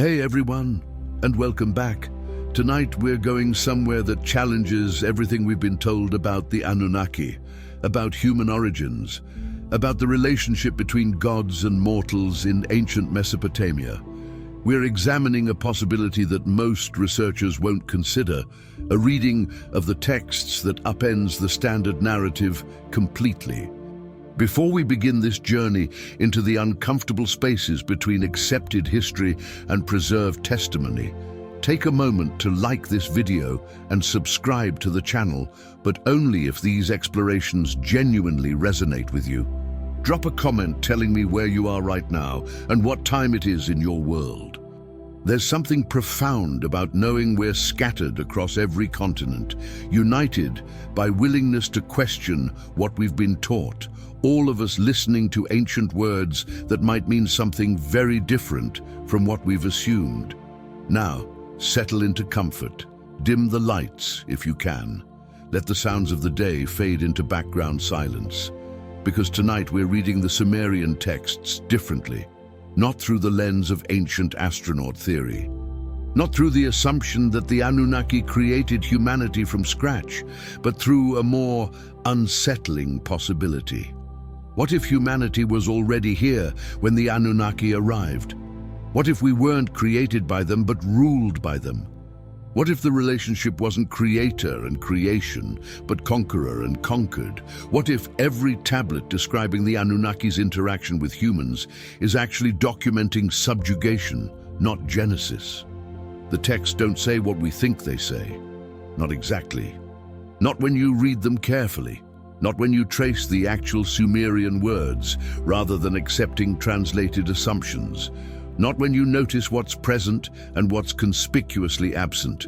Hey everyone, and welcome back. Tonight we're going somewhere that challenges everything we've been told about the Anunnaki, about human origins, about the relationship between gods and mortals in ancient Mesopotamia. We're examining a possibility that most researchers won't consider, a reading of the texts that upends the standard narrative completely. Before we begin this journey into the uncomfortable spaces between accepted history and preserved testimony, take a moment to like this video and subscribe to the channel, but only if these explorations genuinely resonate with you. Drop a comment telling me where you are right now and what time it is in your world. There's something profound about knowing we're scattered across every continent, united by willingness to question what we've been taught, all of us listening to ancient words that might mean something very different from what we've assumed. Now, settle into comfort. Dim the lights if you can. Let the sounds of the day fade into background silence. Because tonight we're reading the Sumerian texts differently. Not through the lens of ancient astronaut theory. Not through the assumption that the Anunnaki created humanity from scratch, but through a more unsettling possibility. What if humanity was already here when the Anunnaki arrived? What if we weren't created by them but ruled by them? What if the relationship wasn't creator and creation, but conqueror and conquered? What if every tablet describing the Anunnaki's interaction with humans is actually documenting subjugation, not genesis? The texts don't say what we think they say. Not exactly. Not when you read them carefully. Not when you trace the actual Sumerian words, rather than accepting translated assumptions. Not when you notice what's present and what's conspicuously absent.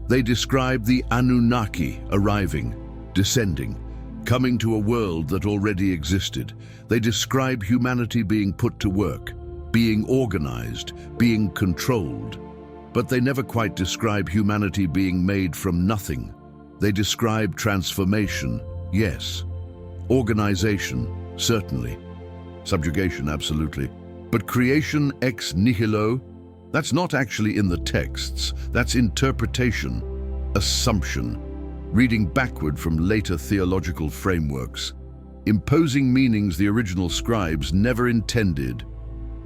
They describe the Anunnaki arriving, descending, coming to a world that already existed. They describe humanity being put to work, being organized, being controlled. But they never quite describe humanity being made from nothing. They describe transformation, yes. Organization, certainly. Subjugation, absolutely. But creation ex nihilo, that's not actually in the texts, that's interpretation, assumption, reading backward from later theological frameworks, imposing meanings the original scribes never intended.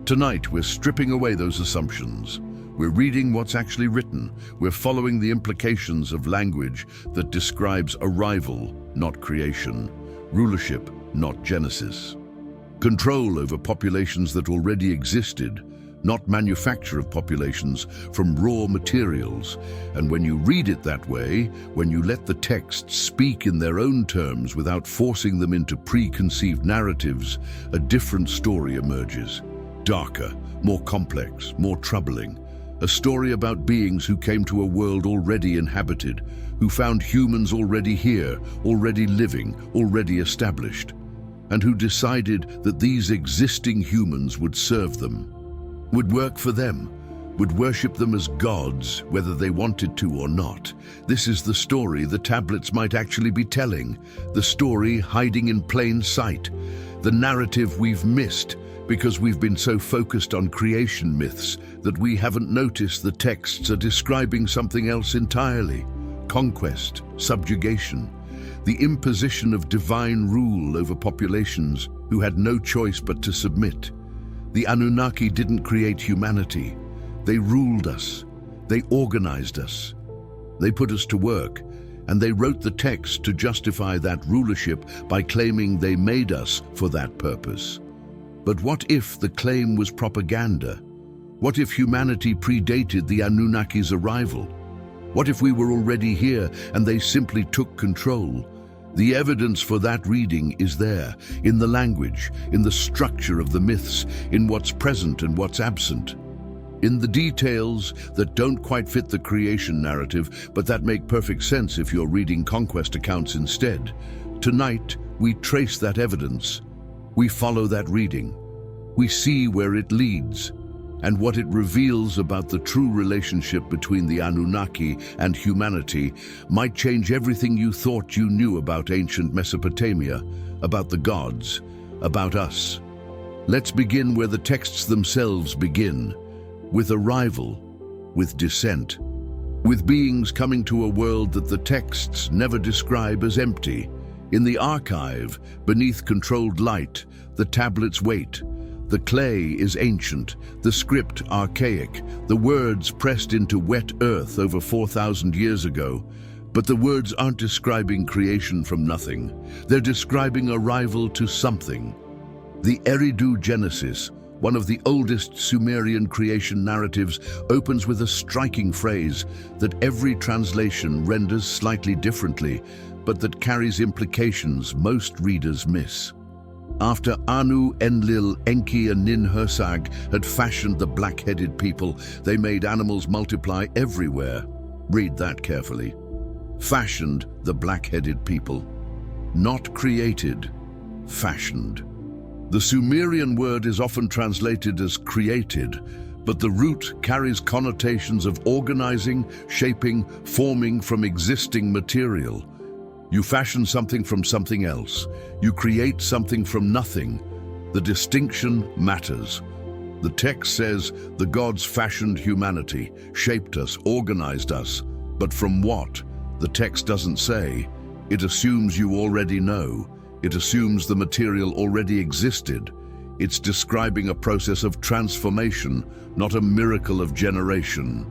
Tonight we're stripping away those assumptions. We're reading what's actually written. We're following the implications of language that describes arrival, not creation, rulership, not genesis. Control over populations that already existed, not manufacture of populations from raw materials. And when you read it that way, when you let the texts speak in their own terms without forcing them into preconceived narratives, a different story emerges. Darker, more complex, more troubling. A story about beings who came to a world already inhabited, who found humans already here, already living, already established, and who decided that these existing humans would serve them, would work for them, would worship them as gods, whether they wanted to or not. This is the story the tablets might actually be telling, the story hiding in plain sight, the narrative we've missed because we've been so focused on creation myths that we haven't noticed the texts are describing something else entirely: conquest, subjugation, the imposition of divine rule over populations who had no choice but to submit. The Anunnaki didn't create humanity. They ruled us. They organized us. They put us to work, and they wrote the text to justify that rulership by claiming they made us for that purpose. But what if the claim was propaganda? What if humanity predated the Anunnaki's arrival? What if we were already here and they simply took control? The evidence for that reading is there, in the language, in the structure of the myths, in what's present and what's absent. In the details that don't quite fit the creation narrative, but that make perfect sense if you're reading conquest accounts instead. Tonight, we trace that evidence. We follow that reading. We see where it leads, and what it reveals about the true relationship between the Anunnaki and humanity might change everything you thought you knew about ancient Mesopotamia, about the gods, about us. Let's begin where the texts themselves begin, with arrival, with descent, with beings coming to a world that the texts never describe as empty. In the archive, beneath controlled light, the tablets wait. The clay is ancient, the script archaic, the words pressed into wet earth over 4,000 years ago. But the words aren't describing creation from nothing. They're describing arrival to something. The Eridu Genesis, one of the oldest Sumerian creation narratives, opens with a striking phrase that every translation renders slightly differently, but that carries implications most readers miss. After Anu, Enlil, Enki and Nin-Hersag had fashioned the black-headed people, they made animals multiply everywhere. Read that carefully. Fashioned the black-headed people. Not created, fashioned. The Sumerian word is often translated as created, but the root carries connotations of organizing, shaping, forming from existing material. You fashion something from something else. You create something from nothing. The distinction matters. The text says the gods fashioned humanity, shaped us, organized us. But from what? The text doesn't say. It assumes you already know. It assumes the material already existed. It's describing a process of transformation, not a miracle of generation.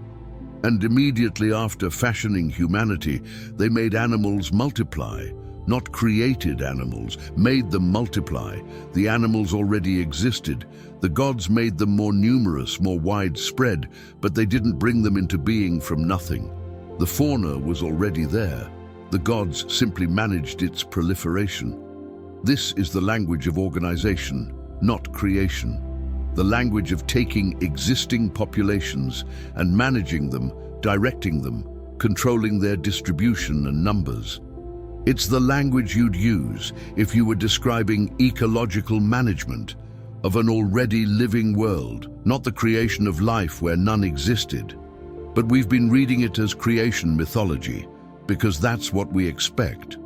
And immediately after fashioning humanity, they made animals multiply. Not created animals, made them multiply. The animals already existed. The gods made them more numerous, more widespread, but they didn't bring them into being from nothing. The fauna was already there. The gods simply managed its proliferation. This is the language of organization, not creation. The language of taking existing populations and managing them, directing them, controlling their distribution and numbers. It's the language you'd use if you were describing ecological management of an already living world, not the creation of life where none existed. But we've been reading it as creation mythology because that's what we expect.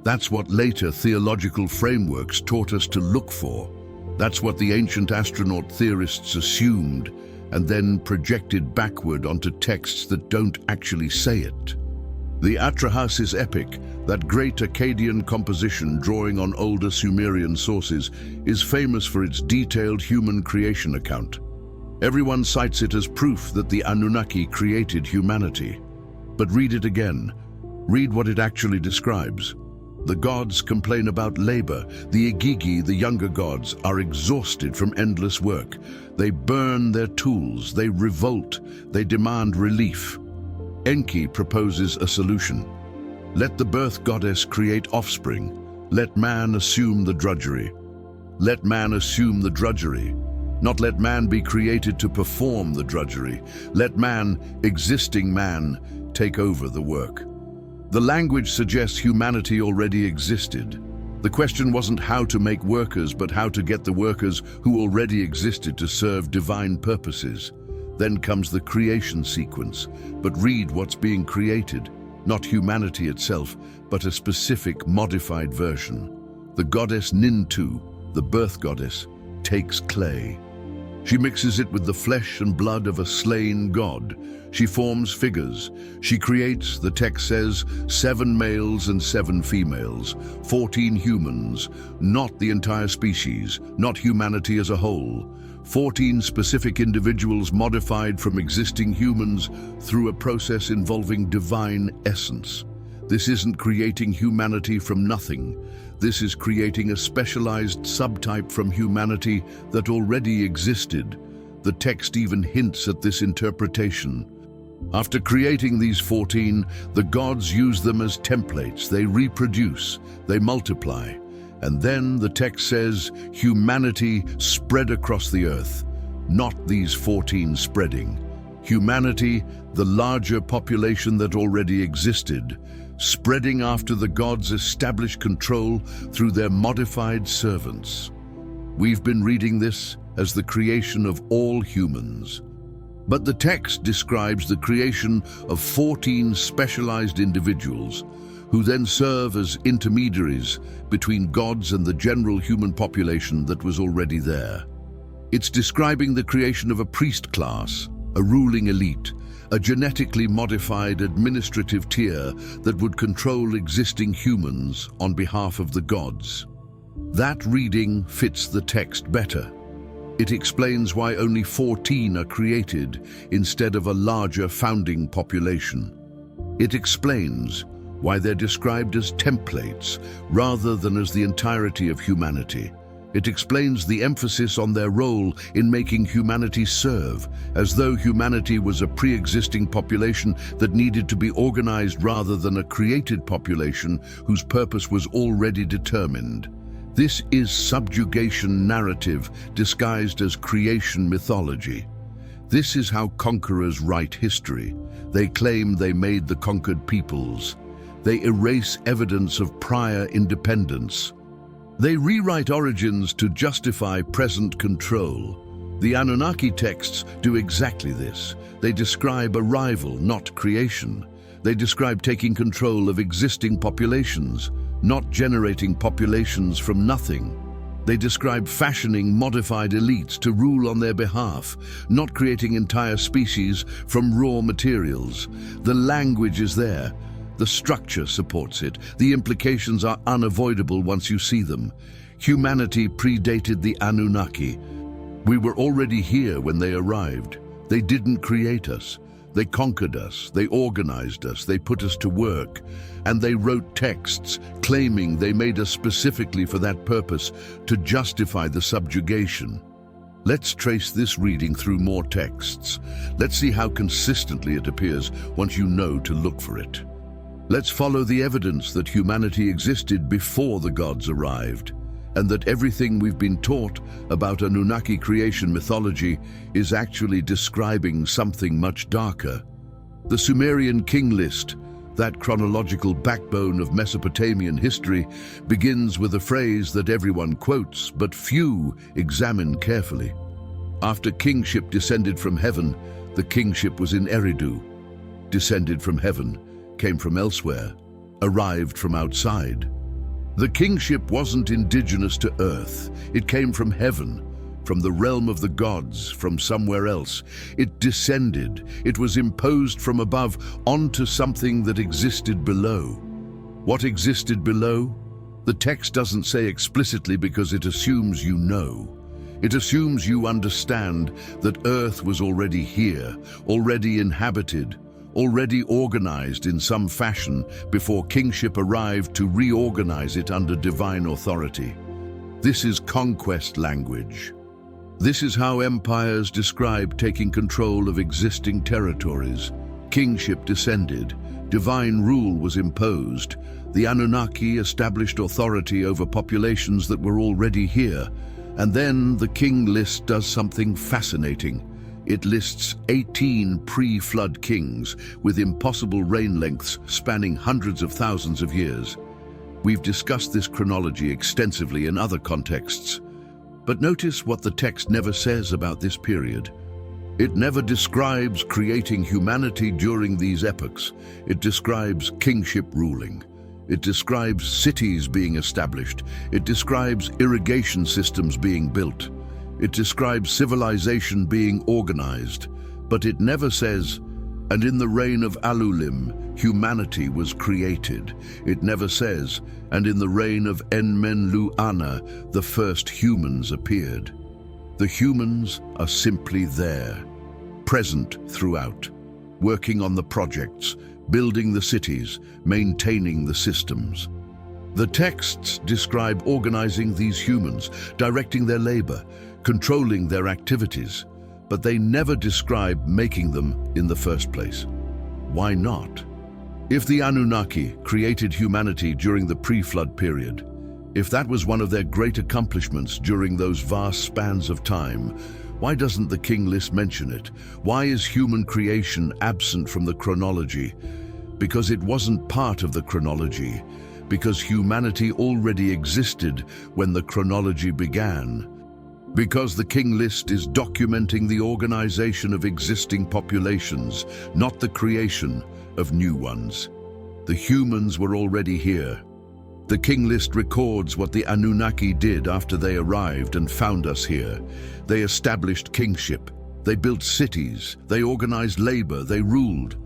That's what later theological frameworks taught us to look for. That's what the ancient astronaut theorists assumed and then projected backward onto texts that don't actually say it. The Atrahasis epic, that great Akkadian composition drawing on older Sumerian sources, is famous for its detailed human creation account. Everyone cites it as proof that the Anunnaki created humanity. But read it again. Read what it actually describes. The gods complain about labor. The Igigi, the younger gods, are exhausted from endless work. They burn their tools, they revolt, they demand relief. Enki proposes a solution. Let the birth goddess create offspring. Let man assume the drudgery. Let man assume the drudgery. Not let man be created to perform the drudgery. Let man, existing man, take over the work. The language suggests humanity already existed. The question wasn't how to make workers, but how to get the workers who already existed to serve divine purposes. Then comes the creation sequence. But read what's being created. Not humanity itself, but a specific modified version. The goddess Nintu, the birth goddess, takes clay. She mixes it with the flesh and blood of a slain god. She forms figures. She creates, the text says, 7 males and 7 females, 14 humans, not the entire species, not humanity as a whole. 14 specific individuals modified from existing humans through a process involving divine essence. This isn't creating humanity from nothing. This is creating a specialized subtype from humanity that already existed. The text even hints at this interpretation. After creating these 14, the gods use them as templates. They reproduce, they multiply. And then the text says, humanity spread across the earth, not these 14 spreading. Humanity, the larger population that already existed, spreading after the gods established control through their modified servants. We've been reading this as the creation of all humans. But the text describes the creation of 14 specialized individuals who then serve as intermediaries between gods and the general human population that was already there. It's describing the creation of a priest class, a ruling elite, a genetically modified administrative tier that would control existing humans on behalf of the gods. That reading fits the text better. It explains why only 14 are created instead of a larger founding population. It explains why they're described as templates rather than as the entirety of humanity. It explains the emphasis on their role in making humanity serve, as though humanity was a pre-existing population that needed to be organized rather than a created population whose purpose was already determined. This is subjugation narrative disguised as creation mythology. This is how conquerors write history. They claim they made the conquered peoples. They erase evidence of prior independence. They rewrite origins to justify present control. The Anunnaki texts do exactly this. They describe arrival, not creation. They describe taking control of existing populations, not generating populations from nothing. They describe fashioning modified elites to rule on their behalf, not creating entire species from raw materials. The language is there. The structure supports it. The implications are unavoidable once you see them. Humanity predated the Anunnaki. We were already here when they arrived. They didn't create us. They conquered us, they organized us, they put us to work, and they wrote texts claiming they made us specifically for that purpose, to justify the subjugation. Let's trace this reading through more texts. Let's see how consistently it appears once you know to look for it. Let's follow the evidence that humanity existed before the gods arrived, and that everything we've been taught about Anunnaki creation mythology is actually describing something much darker. The Sumerian king list, that chronological backbone of Mesopotamian history, begins with a phrase that everyone quotes, but few examine carefully. After kingship descended from heaven, the kingship was in Eridu. Descended from heaven, came from elsewhere, arrived from outside. The kingship wasn't indigenous to earth. It came from heaven, from the realm of the gods, from somewhere else. It descended. It was imposed from above onto something that existed below. What existed below? The text doesn't say explicitly because it assumes you know. It assumes you understand that earth was already here, already inhabited, already organized in some fashion before kingship arrived to reorganize it under divine authority. This is conquest language. This is how empires describe taking control of existing territories. Kingship descended, divine rule was imposed. The Anunnaki established authority over populations that were already here. And then the king list does something fascinating. It lists 18 pre-flood kings with impossible reign lengths spanning hundreds of thousands of years. We've discussed this chronology extensively in other contexts, but notice what the text never says about this period. It never describes creating humanity during these epochs. It describes kingship ruling. It describes cities being established. It describes irrigation systems being built. It describes civilization being organized, but it never says, and in the reign of Alulim, humanity was created. It never says, and in the reign of Enmenlu-Ana, the first humans appeared. The humans are simply there, present throughout, working on the projects, building the cities, maintaining the systems. The texts describe organizing these humans, directing their labor, controlling their activities, but they never describe making them in the first place. Why not? If the Anunnaki created humanity during the pre-flood period, if that was one of their great accomplishments during those vast spans of time, why doesn't the king list mention it? Why is human creation absent from the chronology? Because it wasn't part of the chronology, because humanity already existed when the chronology began. Because the king list is documenting the organization of existing populations, not the creation of new ones. The humans were already here. The king list records what the Anunnaki did after they arrived and found us here. They established kingship. They built cities, they organized labor, they ruled,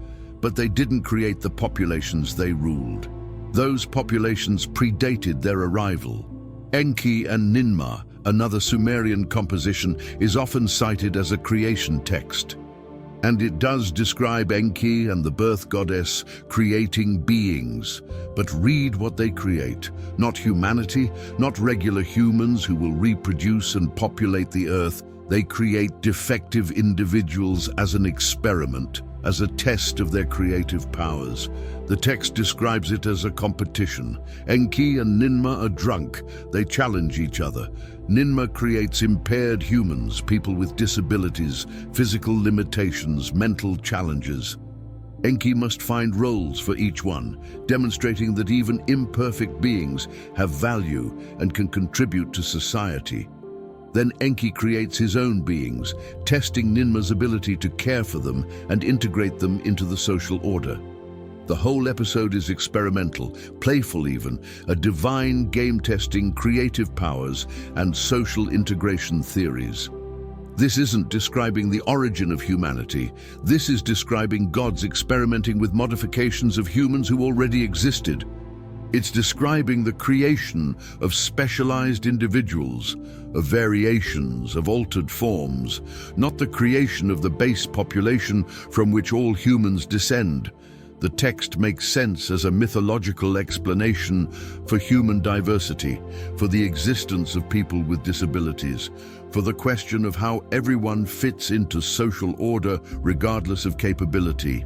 but they didn't create the populations they ruled. Those populations predated their arrival. Enki and Ninmah, another Sumerian composition, is often cited as a creation text. And it does describe Enki and the birth goddess creating beings. But read what they create. Not humanity, not regular humans who will reproduce and populate the earth. They create defective individuals as an experiment, as a test of their creative powers. The text describes it as a competition. Enki and Ninmah are drunk. They challenge each other. Ninmah creates impaired humans, people with disabilities, physical limitations, mental challenges. Enki must find roles for each one, demonstrating that even imperfect beings have value and can contribute to society. Then Enki creates his own beings, testing Ninmah's ability to care for them and integrate them into the social order. The whole episode is experimental, playful even, a divine game-testing creative powers and social integration theories. This isn't describing the origin of humanity. This is describing God's experimenting with modifications of humans who already existed. It's describing the creation of specialized individuals, of variations, of altered forms, not the creation of the base population from which all humans descend. The text makes sense as a mythological explanation for human diversity, for the existence of people with disabilities, for the question of how everyone fits into social order regardless of capability.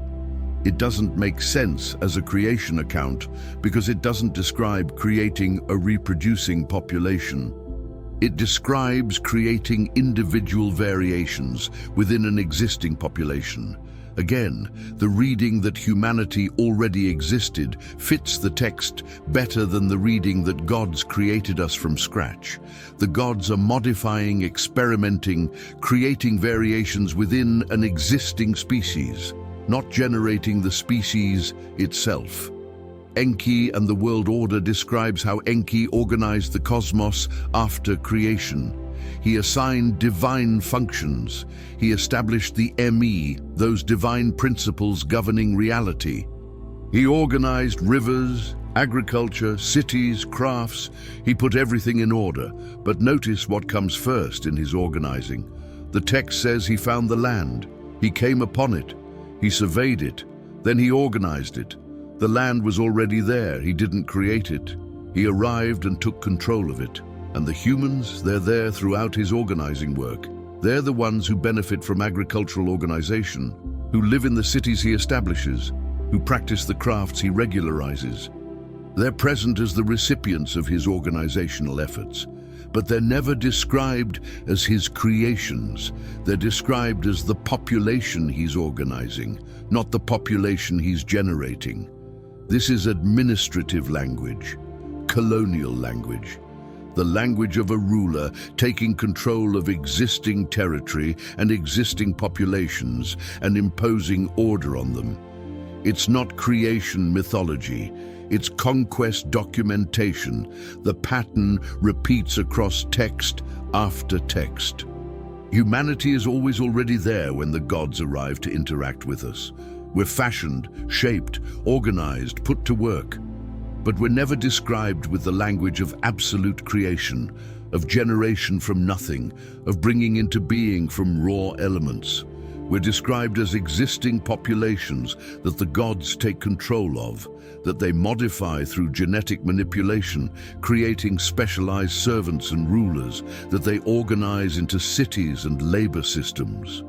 It doesn't make sense as a creation account because it doesn't describe creating a reproducing population. It describes creating individual variations within an existing population. Again, the reading that humanity already existed fits the text better than the reading that gods created us from scratch. The gods are modifying, experimenting, creating variations within an existing species, not generating the species itself. Enki and the world order describes how Enki organized the cosmos after creation. He assigned divine functions. He established the Me, those divine principles governing reality. He organized rivers, agriculture, cities, crafts. He put everything in order. But notice what comes first in his organizing. The text says he found the land. He came upon it. He surveyed it. Then he organized it. The land was already there. He didn't create it. He arrived and took control of it. And the humans, they're there throughout his organizing work. They're the ones who benefit from agricultural organization, who live in the cities he establishes, who practice the crafts he regularizes. They're present as the recipients of his organizational efforts, but they're never described as his creations. They're described as the population he's organizing, not the population he's generating. This is administrative language, colonial language. The language of a ruler taking control of existing territory and existing populations and imposing order on them. It's not creation mythology, it's conquest documentation. The pattern repeats across text after text. Humanity is always already there when the gods arrive to interact with us. We're fashioned, shaped, organized, put to work. But we're never described with the language of absolute creation, of generation from nothing, of bringing into being from raw elements. We're described as existing populations that the gods take control of, that they modify through genetic manipulation, creating specialized servants and rulers, that they organize into cities and labor systems,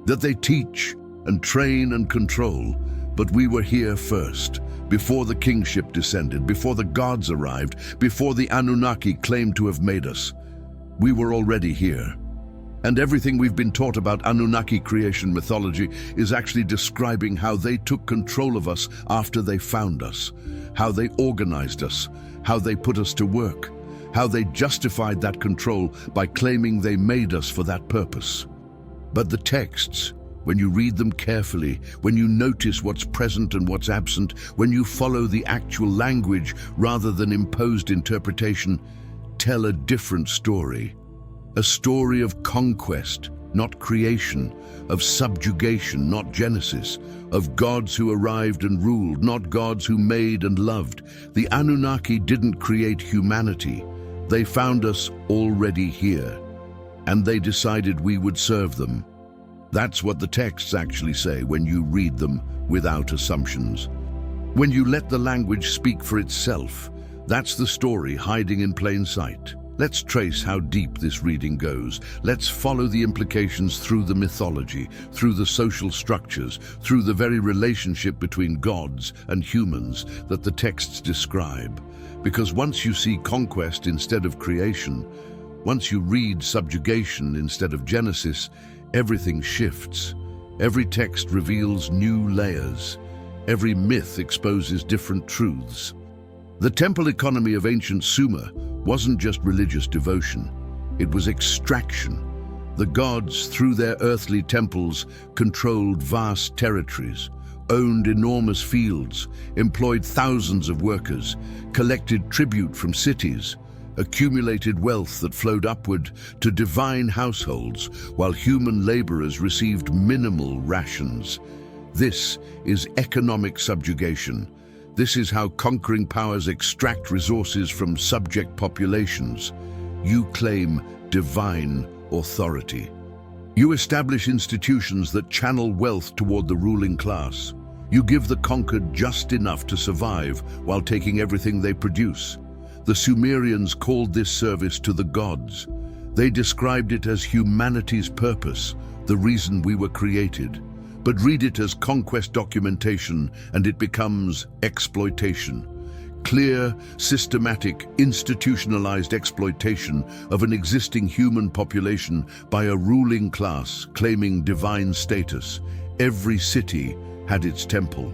that they teach and train and control. But we were here first, before the kingship descended, before the gods arrived, before the Anunnaki claimed to have made us. We were already here. And everything we've been taught about Anunnaki creation mythology is actually describing how they took control of us after they found us, how they organized us, how they put us to work, how they justified that control by claiming they made us for that purpose. But the texts, when you read them carefully, when you notice what's present and what's absent, when you follow the actual language rather than imposed interpretation, tell a different story. A story of conquest, not creation, of subjugation, not Genesis, of gods who arrived and ruled, not gods who made and loved. The Anunnaki didn't create humanity. They found us already here, and they decided we would serve them. That's what the texts actually say when you read them without assumptions. When you let the language speak for itself, that's the story hiding in plain sight. Let's trace how deep this reading goes. Let's follow the implications through the mythology, through the social structures, through the very relationship between gods and humans that the texts describe. Because once you see conquest instead of creation, once you read subjugation instead of Genesis, everything shifts. Every text reveals new layers. Every myth exposes different truths. The temple economy of ancient Sumer wasn't just religious devotion, it was extraction. The gods, through their earthly temples, controlled vast territories, owned enormous fields, employed thousands of workers, collected tribute from cities, accumulated wealth that flowed upward to divine households, while human laborers received minimal rations. This is economic subjugation. This is how conquering powers extract resources from subject populations. You claim divine authority. You establish institutions that channel wealth toward the ruling class. You give the conquered just enough to survive while taking everything they produce. The Sumerians called this service to the gods. They described it as humanity's purpose, the reason we were created. But read it as conquest documentation and it becomes exploitation. Clear, systematic, institutionalized exploitation of an existing human population by a ruling class claiming divine status. Every city had its temple.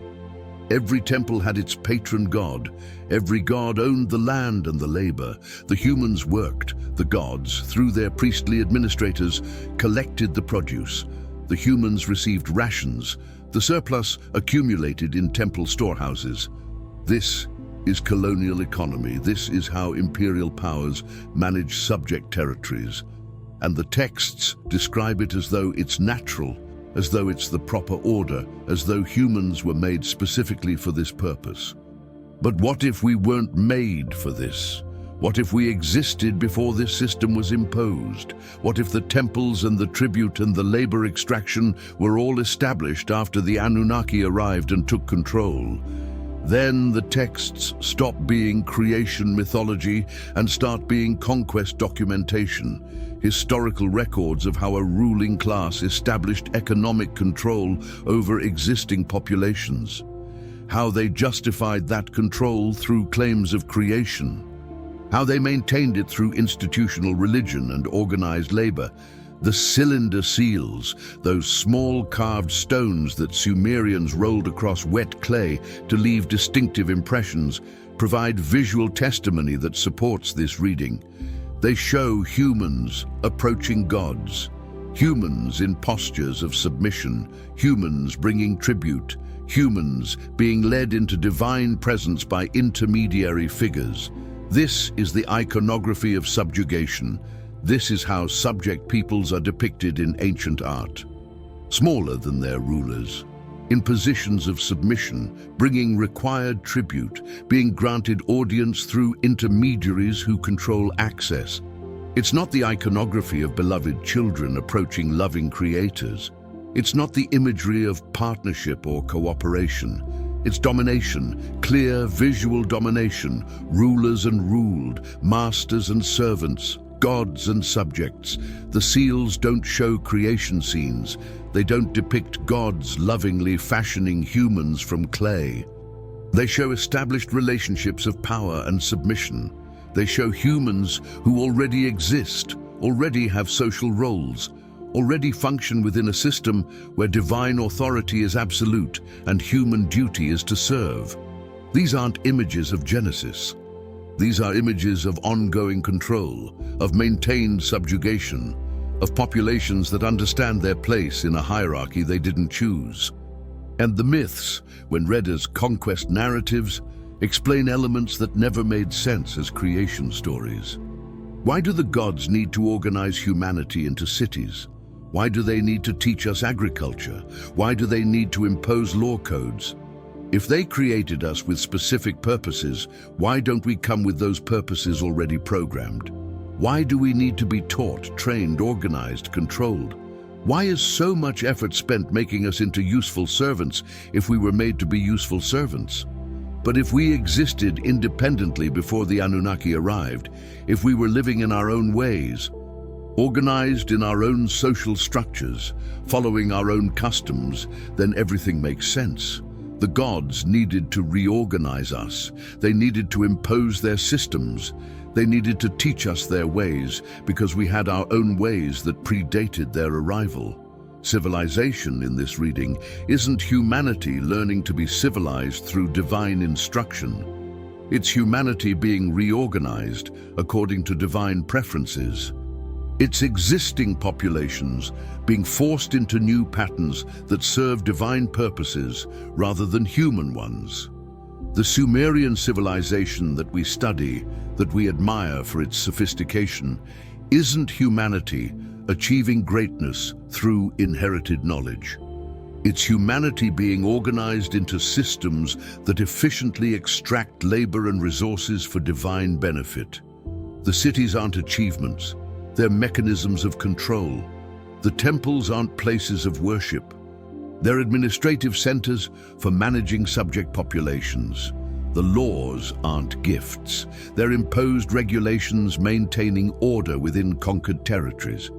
Every temple had its patron god. Every god owned the land and the labor. The humans worked. The gods, through their priestly administrators, collected the produce. The humans received rations. The surplus accumulated in temple storehouses. This is colonial economy. This is how imperial powers manage subject territories. And the texts describe it as though it's natural, as though it's the proper order, as though humans were made specifically for this purpose. But what if we weren't made for this? What if we existed before this system was imposed? What if the temples and the tribute and the labor extraction were all established after the Anunnaki arrived and took control? Then the texts stop being creation mythology and start being conquest documentation, historical records of how a ruling class established economic control over existing populations, how they justified that control through claims of creation, how they maintained it through institutional religion and organized labor. The cylinder seals, those small carved stones that Sumerians rolled across wet clay to leave distinctive impressions, provide visual testimony that supports this reading. They show humans approaching gods, humans in postures of submission, humans bringing tribute, humans being led into divine presence by intermediary figures. This is the iconography of subjugation. This is how subject peoples are depicted in ancient art. Smaller than their rulers, in positions of submission, bringing required tribute, being granted audience through intermediaries who control access. It's not the iconography of beloved children approaching loving creators. It's not the imagery of partnership or cooperation. It's domination, clear visual domination, rulers and ruled, masters and servants, gods and subjects. The seals don't show creation scenes. They don't depict gods lovingly fashioning humans from clay. They show established relationships of power and submission. They show humans who already exist, already have social roles, already function within a system where divine authority is absolute and human duty is to serve. These aren't images of Genesis. These are images of ongoing control, of maintained subjugation, of populations that understand their place in a hierarchy they didn't choose. And the myths, when read as conquest narratives, explain elements that never made sense as creation stories. Why do the gods need to organize humanity into cities? Why do they need to teach us agriculture? Why do they need to impose law codes? If they created us with specific purposes, why don't we come with those purposes already programmed? Why do we need to be taught, trained, organized, controlled? Why is so much effort spent making us into useful servants if we were made to be useful servants? But if we existed independently before the Anunnaki arrived, if we were living in our own ways, organized in our own social structures, following our own customs, then everything makes sense. The gods needed to reorganize us. They needed to impose their systems. They needed to teach us their ways because we had our own ways that predated their arrival. Civilization in this reading isn't humanity learning to be civilized through divine instruction. It's humanity being reorganized according to divine preferences. It's existing populations being forced into new patterns that serve divine purposes rather than human ones. The Sumerian civilization that we study, that we admire for its sophistication, isn't humanity achieving greatness through inherited knowledge. It's humanity being organized into systems that efficiently extract labor and resources for divine benefit. The cities aren't achievements. They're mechanisms of control. The temples aren't places of worship. They're administrative centers for managing subject populations. The laws aren't gifts. They're imposed regulations maintaining order within conquered territories.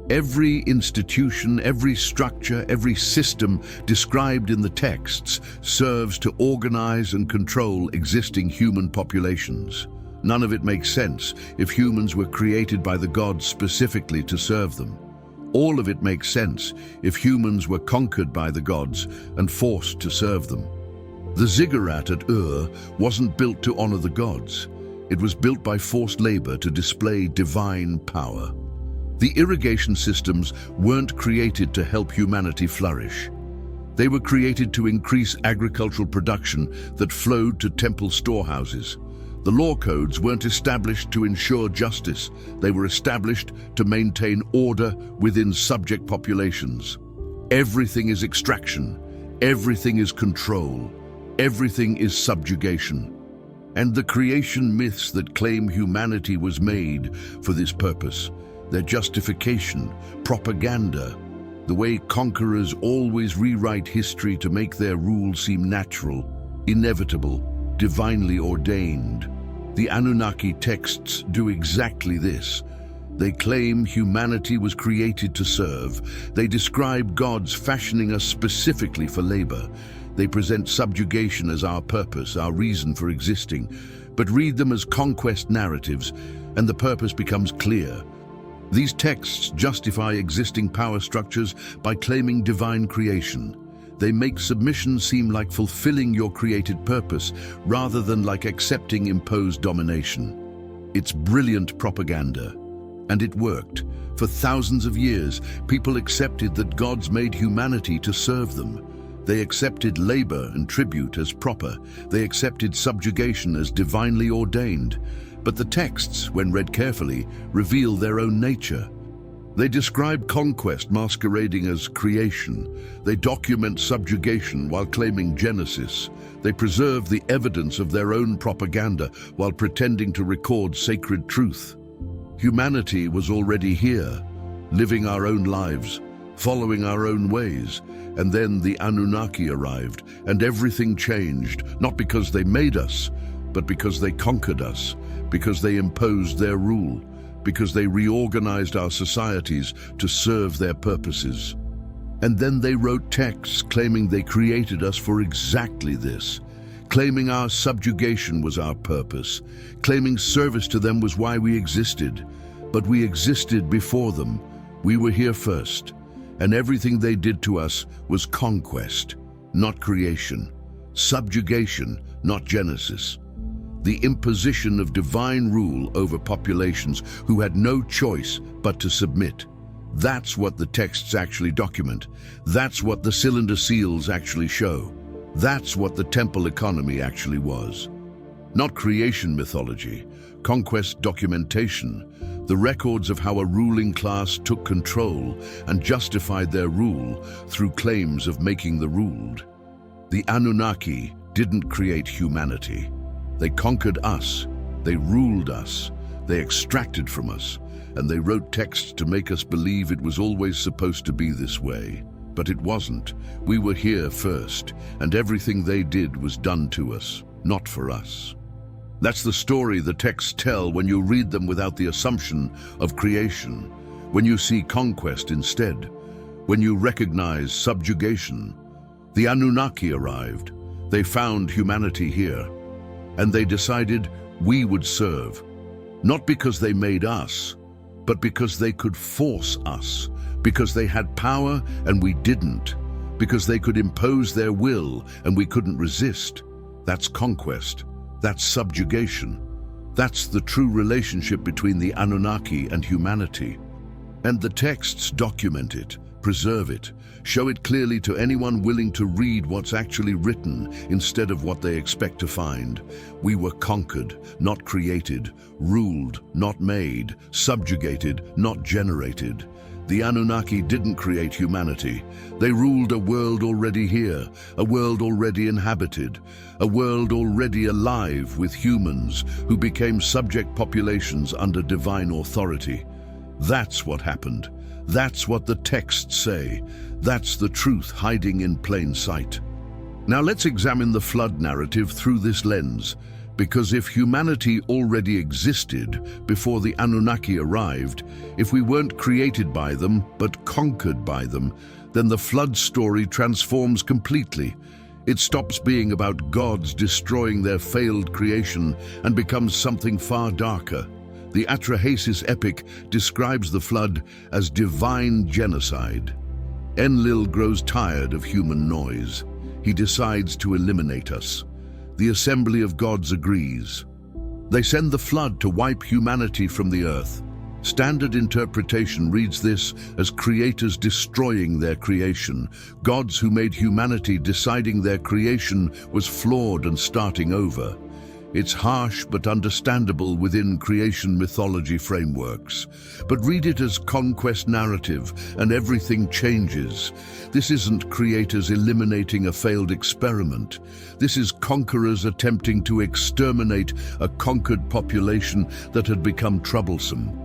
Every institution, every structure, every system described in the texts serves to organize and control existing human populations. None of it makes sense if humans were created by the gods specifically to serve them. All of it makes sense if humans were conquered by the gods and forced to serve them. The ziggurat at Ur wasn't built to honor the gods. It was built by forced labor to display divine power. The irrigation systems weren't created to help humanity flourish. They were created to increase agricultural production that flowed to temple storehouses. The law codes weren't established to ensure justice. They were established to maintain order within subject populations. Everything is extraction. Everything is control. Everything is subjugation. And the creation myths that claim humanity was made for this purpose, their justification, propaganda, the way conquerors always rewrite history to make their rule seem natural, inevitable, divinely ordained. The Anunnaki texts do exactly this. They claim humanity was created to serve. They describe gods fashioning us specifically for labor. They present subjugation as our purpose, our reason for existing. But read them as conquest narratives, and the purpose becomes clear. These texts justify existing power structures by claiming divine creation. They make submission seem like fulfilling your created purpose rather than like accepting imposed domination. It's brilliant propaganda, and it worked. For thousands of years, people accepted that gods made humanity to serve them. They accepted labor and tribute as proper. They accepted subjugation as divinely ordained. But the texts, when read carefully, reveal their own nature. They describe conquest masquerading as creation. They document subjugation while claiming genesis. They preserve the evidence of their own propaganda while pretending to record sacred truth. Humanity was already here, living our own lives, following our own ways, and then the Anunnaki arrived, and everything changed, not because they made us, but because they conquered us, because they imposed their rule, because they reorganized our societies to serve their purposes. And then they wrote texts claiming they created us for exactly this, claiming our subjugation was our purpose, claiming service to them was why we existed. But we existed before them. We were here first, and everything they did to us was conquest, not creation, subjugation, not genesis. The imposition of divine rule over populations who had no choice but to submit. That's what the texts actually document. That's what the cylinder seals actually show. That's what the temple economy actually was. Not creation mythology, conquest documentation, the records of how a ruling class took control and justified their rule through claims of making the ruled. The Anunnaki didn't create humanity. They conquered us, they ruled us, they extracted from us, and they wrote texts to make us believe it was always supposed to be this way. But it wasn't. We were here first, and everything they did was done to us, not for us. That's the story the texts tell when you read them without the assumption of creation, when you see conquest instead, when you recognize subjugation. The Anunnaki arrived. They found humanity here, and they decided we would serve, not because they made us, but because they could force us, because they had power and we didn't, because they could impose their will and we couldn't resist. That's conquest. That's subjugation. That's the true relationship between the Anunnaki and humanity. And the texts document it, preserve it, show it clearly to anyone willing to read what's actually written instead of what they expect to find. We were conquered, not created, ruled, not made, subjugated, not generated. The Anunnaki didn't create humanity. They ruled a world already here, a world already inhabited, a world already alive with humans who became subject populations under divine authority. That's what happened. That's what the texts say. That's the truth hiding in plain sight. Now let's examine the flood narrative through this lens, because if humanity already existed before the Anunnaki arrived, if we weren't created by them but conquered by them, then the flood story transforms completely. It stops being about gods destroying their failed creation and becomes something far darker. The Atrahasis epic describes the flood as divine genocide. Enlil grows tired of human noise. He decides to eliminate us. The assembly of gods agrees. They send the flood to wipe humanity from the earth. Standard interpretation reads this as creators destroying their creation, gods who made humanity deciding their creation was flawed and starting over. It's harsh but understandable within creation mythology frameworks. But read it as conquest narrative and everything changes. This isn't creators eliminating a failed experiment. This is conquerors attempting to exterminate a conquered population that had become troublesome.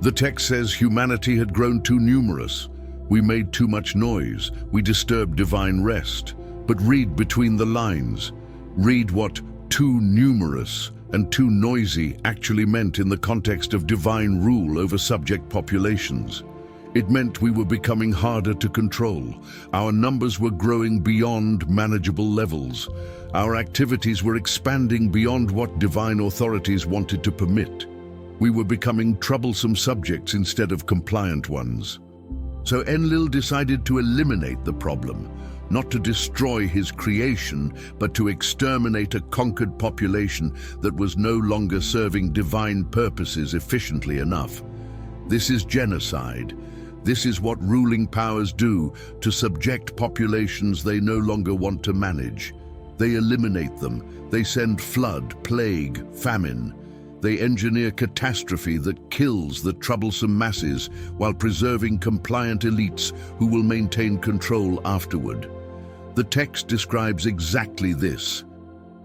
The text says humanity had grown too numerous. We made too much noise. We disturbed divine rest. But read between the lines. Read what too numerous and too noisy actually meant in the context of divine rule over subject populations. It meant we were becoming harder to control. Our numbers were growing beyond manageable levels. Our activities were expanding beyond what divine authorities wanted to permit. We were becoming troublesome subjects instead of compliant ones. So Enlil decided to eliminate the problem, not to destroy his creation, but to exterminate a conquered population that was no longer serving divine purposes efficiently enough. This is genocide. This is what ruling powers do to subject populations they no longer want to manage. They eliminate them. They send flood, plague, famine. They engineer catastrophe that kills the troublesome masses while preserving compliant elites who will maintain control afterward. The text describes exactly this.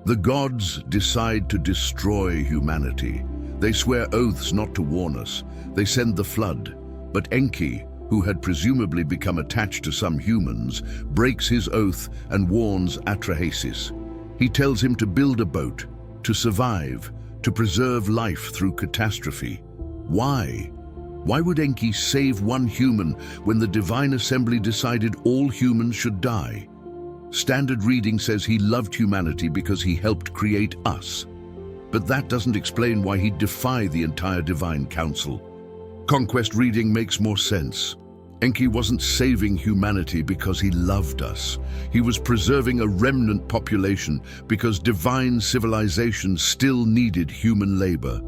The gods decide to destroy humanity. They swear oaths not to warn us. They send the flood. But Enki, who had presumably become attached to some humans, breaks his oath and warns Atrahasis. He tells him to build a boat, to survive, to preserve life through catastrophe. Why? Why would Enki save one human when the divine assembly decided all humans should die? Standard reading says he loved humanity because he helped create us. But that doesn't explain why he'd defy the entire divine council. Conquest reading makes more sense. Enki wasn't saving humanity because he loved us. He was preserving a remnant population because divine civilization still needed human labor.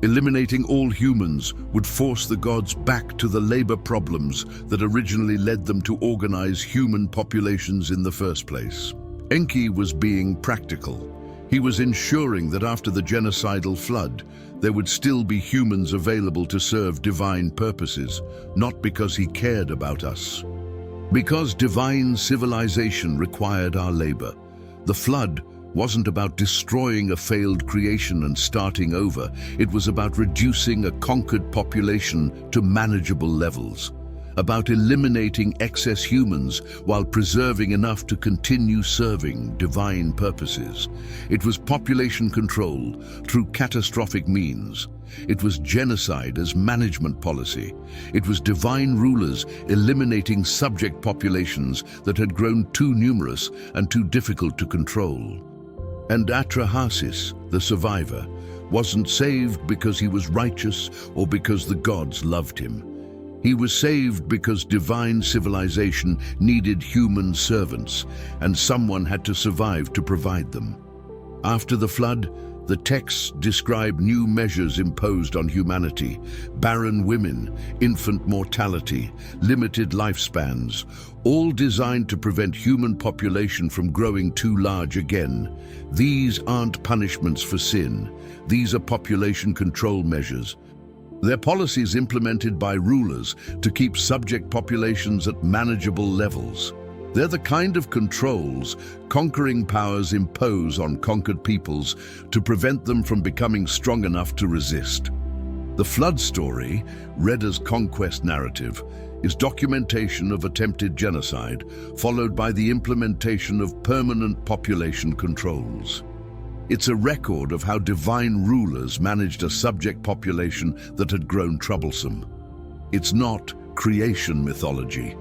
Eliminating all humans would force the gods back to the labor problems that originally led them to organize human populations in the first place. Enki was being practical. He was ensuring that after the genocidal flood, there would still be humans available to serve divine purposes, not because he cared about us. Because divine civilization required our labor. The flood wasn't about destroying a failed creation and starting over. It was about reducing a conquered population to manageable levels, about eliminating excess humans while preserving enough to continue serving divine purposes. It was population control through catastrophic means. It was genocide as management policy. It was divine rulers eliminating subject populations that had grown too numerous and too difficult to control. And Atrahasis, the survivor, wasn't saved because he was righteous or because the gods loved him. He was saved because divine civilization needed human servants, and someone had to survive to provide them. After the flood, the texts describe new measures imposed on humanity: barren women, infant mortality, limited lifespans, all designed to prevent human population from growing too large again. These aren't punishments for sin. These are population control measures. They're policies implemented by rulers to keep subject populations at manageable levels. They're the kind of controls conquering powers impose on conquered peoples to prevent them from becoming strong enough to resist. The flood story, read as conquest narrative, is documentation of attempted genocide, followed by the implementation of permanent population controls. It's a record of how divine rulers managed a subject population that had grown troublesome. It's not creation mythology.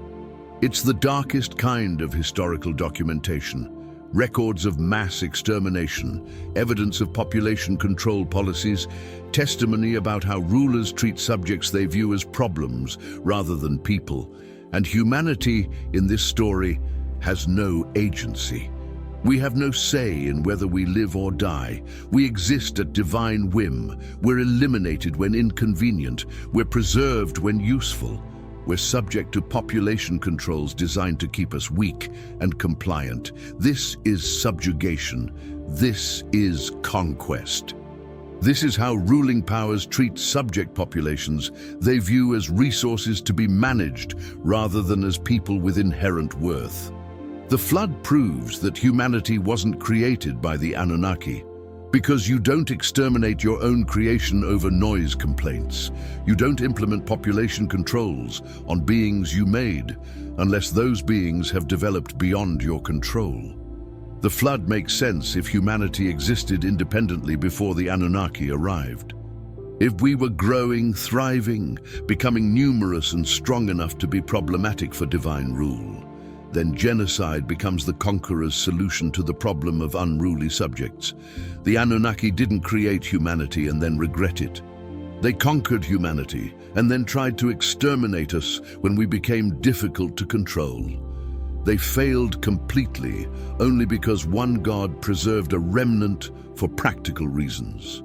It's the darkest kind of historical documentation. Records of mass extermination, evidence of population control policies, testimony about how rulers treat subjects they view as problems rather than people. And humanity, in this story, has no agency. We have no say in whether we live or die. We exist at divine whim. We're eliminated when inconvenient. We're preserved when useful. We're subject to population controls designed to keep us weak and compliant. This is subjugation. This is conquest. This is how ruling powers treat subject populations they view as resources to be managed rather than as people with inherent worth. The flood proves that humanity wasn't created by the Anunnaki. Because you don't exterminate your own creation over noise complaints. You don't implement population controls on beings you made, unless those beings have developed beyond your control. The flood makes sense if humanity existed independently before the Anunnaki arrived. If we were growing, thriving, becoming numerous and strong enough to be problematic for divine rule, then genocide becomes the conqueror's solution to the problem of unruly subjects. The Anunnaki didn't create humanity and then regret it. They conquered humanity and then tried to exterminate us when we became difficult to control. They failed completely only because one god preserved a remnant for practical reasons.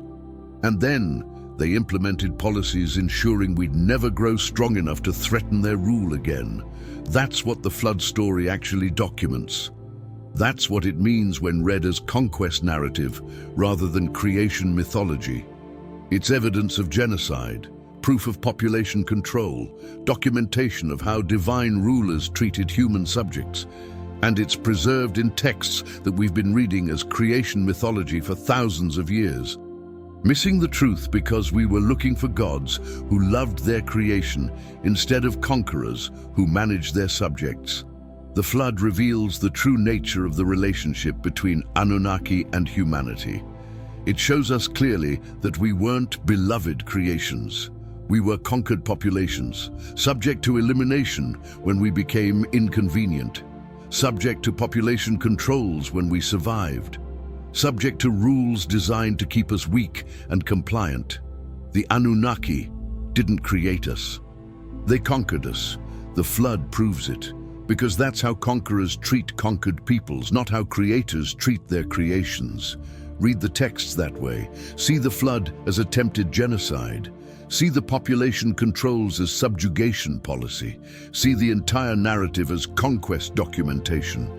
And then they implemented policies ensuring we'd never grow strong enough to threaten their rule again. That's what the flood story actually documents. That's what it means when read as conquest narrative rather than creation mythology. It's evidence of genocide, proof of population control, documentation of how divine rulers treated human subjects, and it's preserved in texts that we've been reading as creation mythology for thousands of years. Missing the truth because we were looking for gods who loved their creation instead of conquerors who managed their subjects. The flood reveals the true nature of the relationship between Anunnaki and humanity. It shows us clearly that we weren't beloved creations. We were conquered populations, subject to elimination when we became inconvenient, subject to population controls when we survived, subject to rules designed to keep us weak and compliant. The Anunnaki didn't create us. They conquered us. The flood proves it, because that's how conquerors treat conquered peoples, not how creators treat their creations. Read the texts that way. See the flood as attempted genocide. See the population controls as subjugation policy. See the entire narrative as conquest documentation.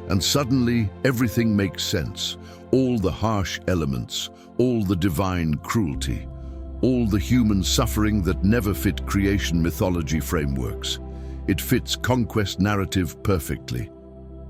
And suddenly, everything makes sense. All the harsh elements, all the divine cruelty, all the human suffering that never fit creation mythology frameworks. It fits conquest narrative perfectly.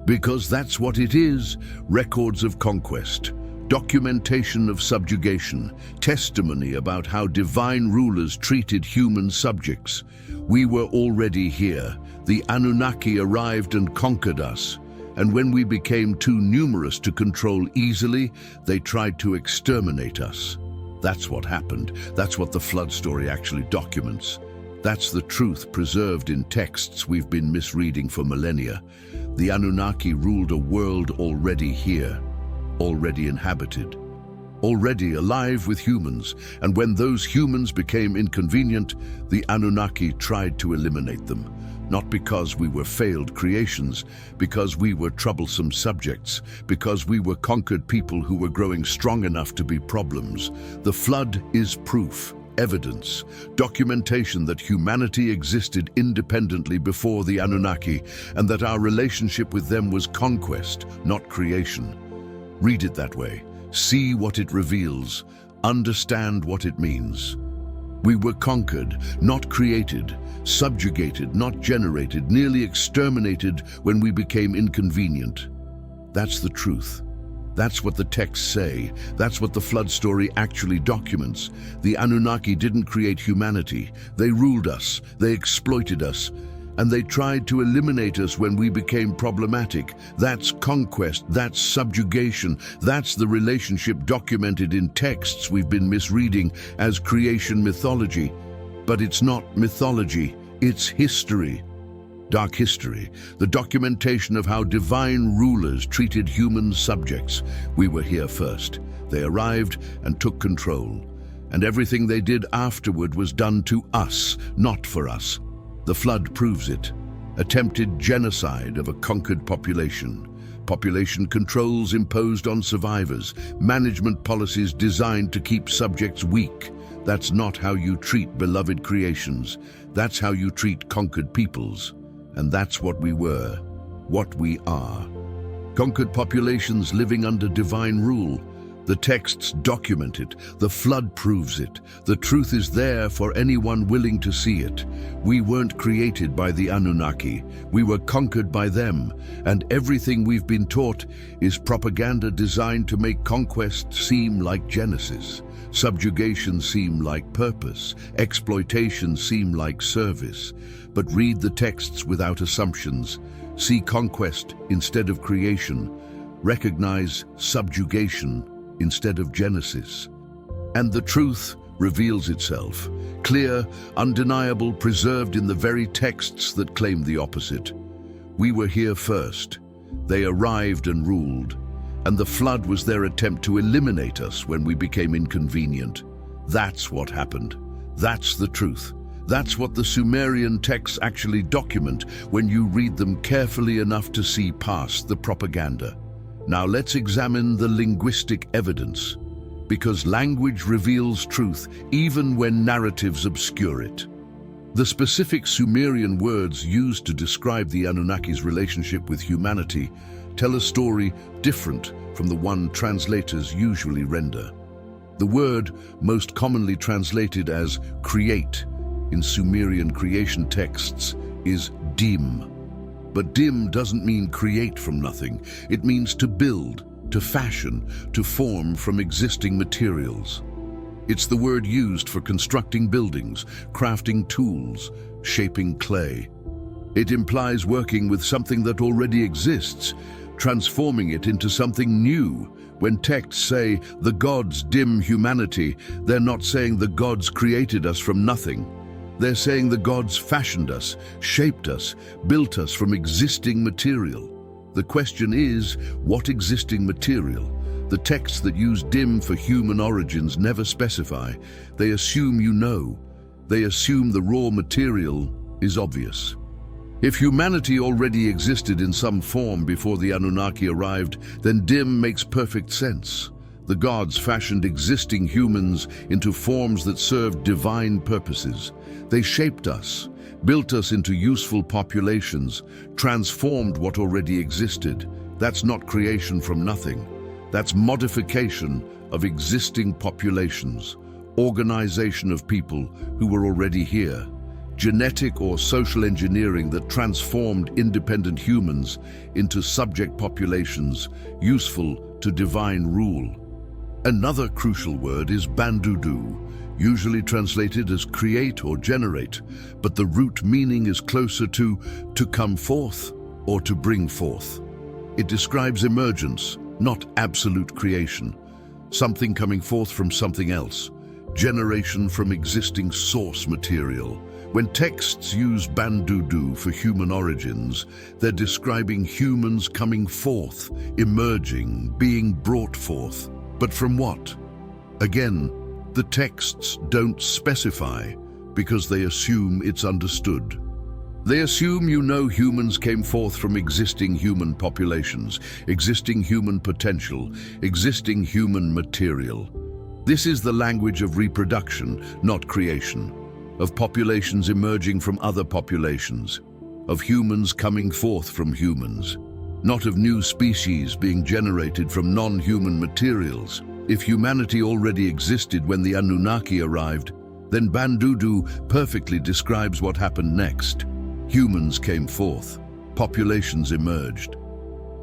Because that's what it is, records of conquest, documentation of subjugation, testimony about how divine rulers treated human subjects. We were already here. The Anunnaki arrived and conquered us. And when we became too numerous to control easily, they tried to exterminate us. That's what happened. That's what the flood story actually documents. That's the truth preserved in texts we've been misreading for millennia. The Anunnaki ruled a world already here, already inhabited, already alive with humans. And when those humans became inconvenient, the Anunnaki tried to eliminate them. Not because we were failed creations, because we were troublesome subjects, because we were conquered people who were growing strong enough to be problems. The flood is proof, evidence, documentation that humanity existed independently before the Anunnaki, and that our relationship with them was conquest, not creation. Read it that way. See what it reveals. Understand what it means. We were conquered, not created, subjugated, not generated, nearly exterminated when we became inconvenient. That's the truth. That's what the texts say. That's what the flood story actually documents. The Anunnaki didn't create humanity. They ruled us, they exploited us, and they tried to eliminate us when we became problematic. That's conquest, that's subjugation, that's the relationship documented in texts we've been misreading as creation mythology. But it's not mythology, it's history. Dark history, the documentation of how divine rulers treated human subjects. We were here first. They arrived and took control. And everything they did afterward was done to us, not for us. The flood proves it. Attempted genocide of a conquered population. Population controls imposed on survivors. Management policies designed to keep subjects weak. That's not how you treat beloved creations. That's how you treat conquered peoples. And that's what we were, what we are. Conquered populations living under divine rule. The texts document it. The flood proves it. The truth is there for anyone willing to see it. We weren't created by the Anunnaki. We were conquered by them. And everything we've been taught is propaganda designed to make conquest seem like Genesis. Subjugation seem like purpose. Exploitation seem like service. But read the texts without assumptions. See conquest instead of creation. Recognize subjugation instead of Genesis. And the truth reveals itself. Clear, undeniable, preserved in the very texts that claim the opposite. We were here first. They arrived and ruled. And the flood was their attempt to eliminate us when we became inconvenient. That's what happened. That's the truth. That's what the Sumerian texts actually document when you read them carefully enough to see past the propaganda. Now let's examine the linguistic evidence, because language reveals truth even when narratives obscure it. The specific Sumerian words used to describe the Anunnaki's relationship with humanity tell a story different from the one translators usually render. The word most commonly translated as create in Sumerian creation texts is dim. But dim doesn't mean create from nothing. It means to build, to fashion, to form from existing materials. It's the word used for constructing buildings, crafting tools, shaping clay. It implies working with something that already exists, transforming it into something new. When texts say the gods dim humanity, they're not saying the gods created us from nothing. They're saying the gods fashioned us, shaped us, built us from existing material. The question is, what existing material? The texts that use dim for human origins never specify. They assume you know. They assume the raw material is obvious. If humanity already existed in some form before the Anunnaki arrived, then dim makes perfect sense. The gods fashioned existing humans into forms that served divine purposes. They shaped us, built us into useful populations, transformed what already existed. That's not creation from nothing. That's modification of existing populations, organization of people who were already here, genetic or social engineering that transformed independent humans into subject populations useful to divine rule. Another crucial word is bandudu, usually translated as create or generate, but the root meaning is closer to come forth or to bring forth. It describes emergence, not absolute creation, something coming forth from something else, generation from existing source material. When texts use bandudu for human origins, they're describing humans coming forth, emerging, being brought forth. But from what? Again, the texts don't specify because they assume it's understood. They assume you know humans came forth from existing human populations, existing human potential, existing human material. This is the language of reproduction, not creation, of populations emerging from other populations, of humans coming forth from humans, not of new species being generated from non-human materials. If humanity already existed when the Anunnaki arrived, then bandudu perfectly describes what happened next. Humans came forth, populations emerged.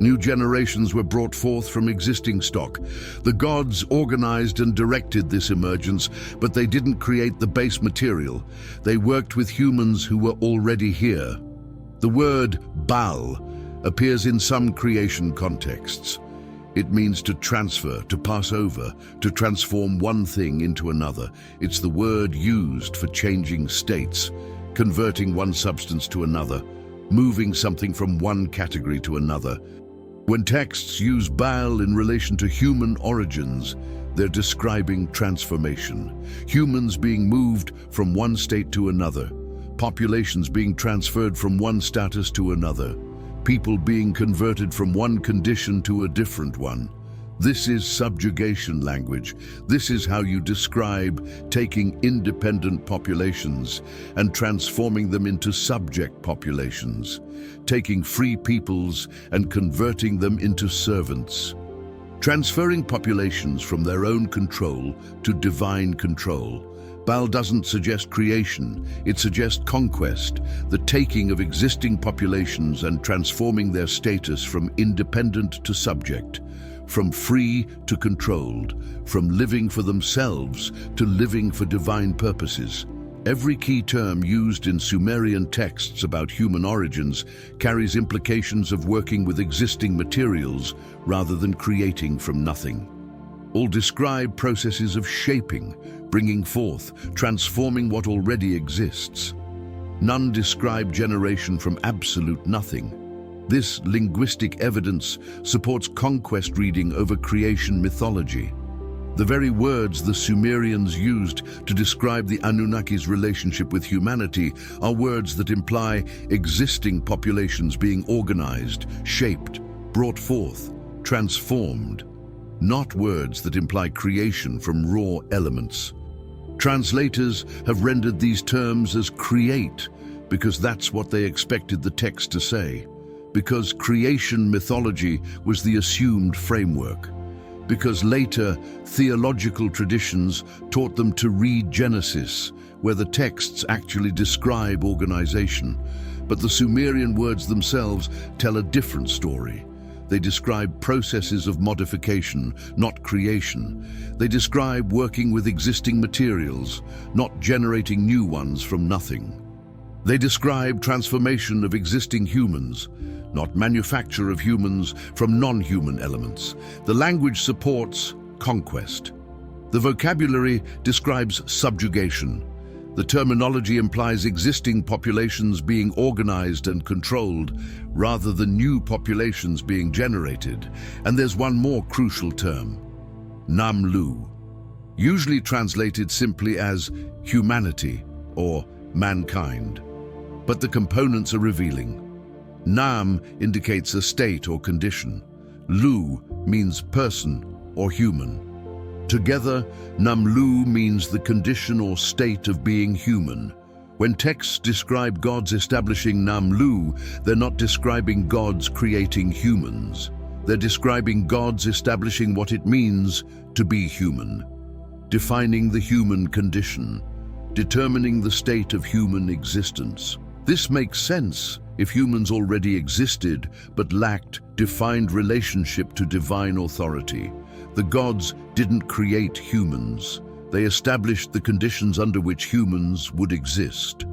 New generations were brought forth from existing stock. The gods organized and directed this emergence, but they didn't create the base material. They worked with humans who were already here. The word Baal appears in some creation contexts. It means to transfer, to pass over, to transform one thing into another. It's the word used for changing states, converting one substance to another, moving something from one category to another. When texts use Baal in relation to human origins, they're describing transformation. Humans being moved from one state to another, populations being transferred from one status to another, people being converted from one condition to a different one. This is subjugation language. This is how you describe taking independent populations and transforming them into subject populations, taking free peoples and converting them into servants, transferring populations from their own control to divine control. Baal doesn't suggest creation, it suggests conquest, the taking of existing populations and transforming their status from independent to subject, from free to controlled, from living for themselves to living for divine purposes. Every key term used in Sumerian texts about human origins carries implications of working with existing materials rather than creating from nothing. All describe processes of shaping, bringing forth, transforming what already exists. None describe generation from absolute nothing. This linguistic evidence supports conquest reading over creation mythology. The very words the Sumerians used to describe the Anunnaki's relationship with humanity are words that imply existing populations being organized, shaped, brought forth, transformed, not words that imply creation from raw elements. Translators have rendered these terms as create because that's what they expected the text to say, because creation mythology was the assumed framework, because later theological traditions taught them to read Genesis, where the texts actually describe organization. But the Sumerian words themselves tell a different story. They describe processes of modification, not creation. They describe working with existing materials, not generating new ones from nothing. They describe transformation of existing humans, not manufacture of humans from non-human elements. The language supports conquest. The vocabulary describes subjugation. The terminology implies existing populations being organized and controlled rather than new populations being generated. And there's one more crucial term, Namlu, usually translated simply as humanity or mankind. But the components are revealing. Nam indicates a state or condition. Lu means person or human. Together, Namlu means the condition or state of being human. When texts describe gods establishing Namlu, they're not describing gods creating humans. They're describing gods establishing what it means to be human, defining the human condition, determining the state of human existence. This makes sense if humans already existed but lacked defined relationship to divine authority. The gods didn't create humans. They established the conditions under which humans would exist.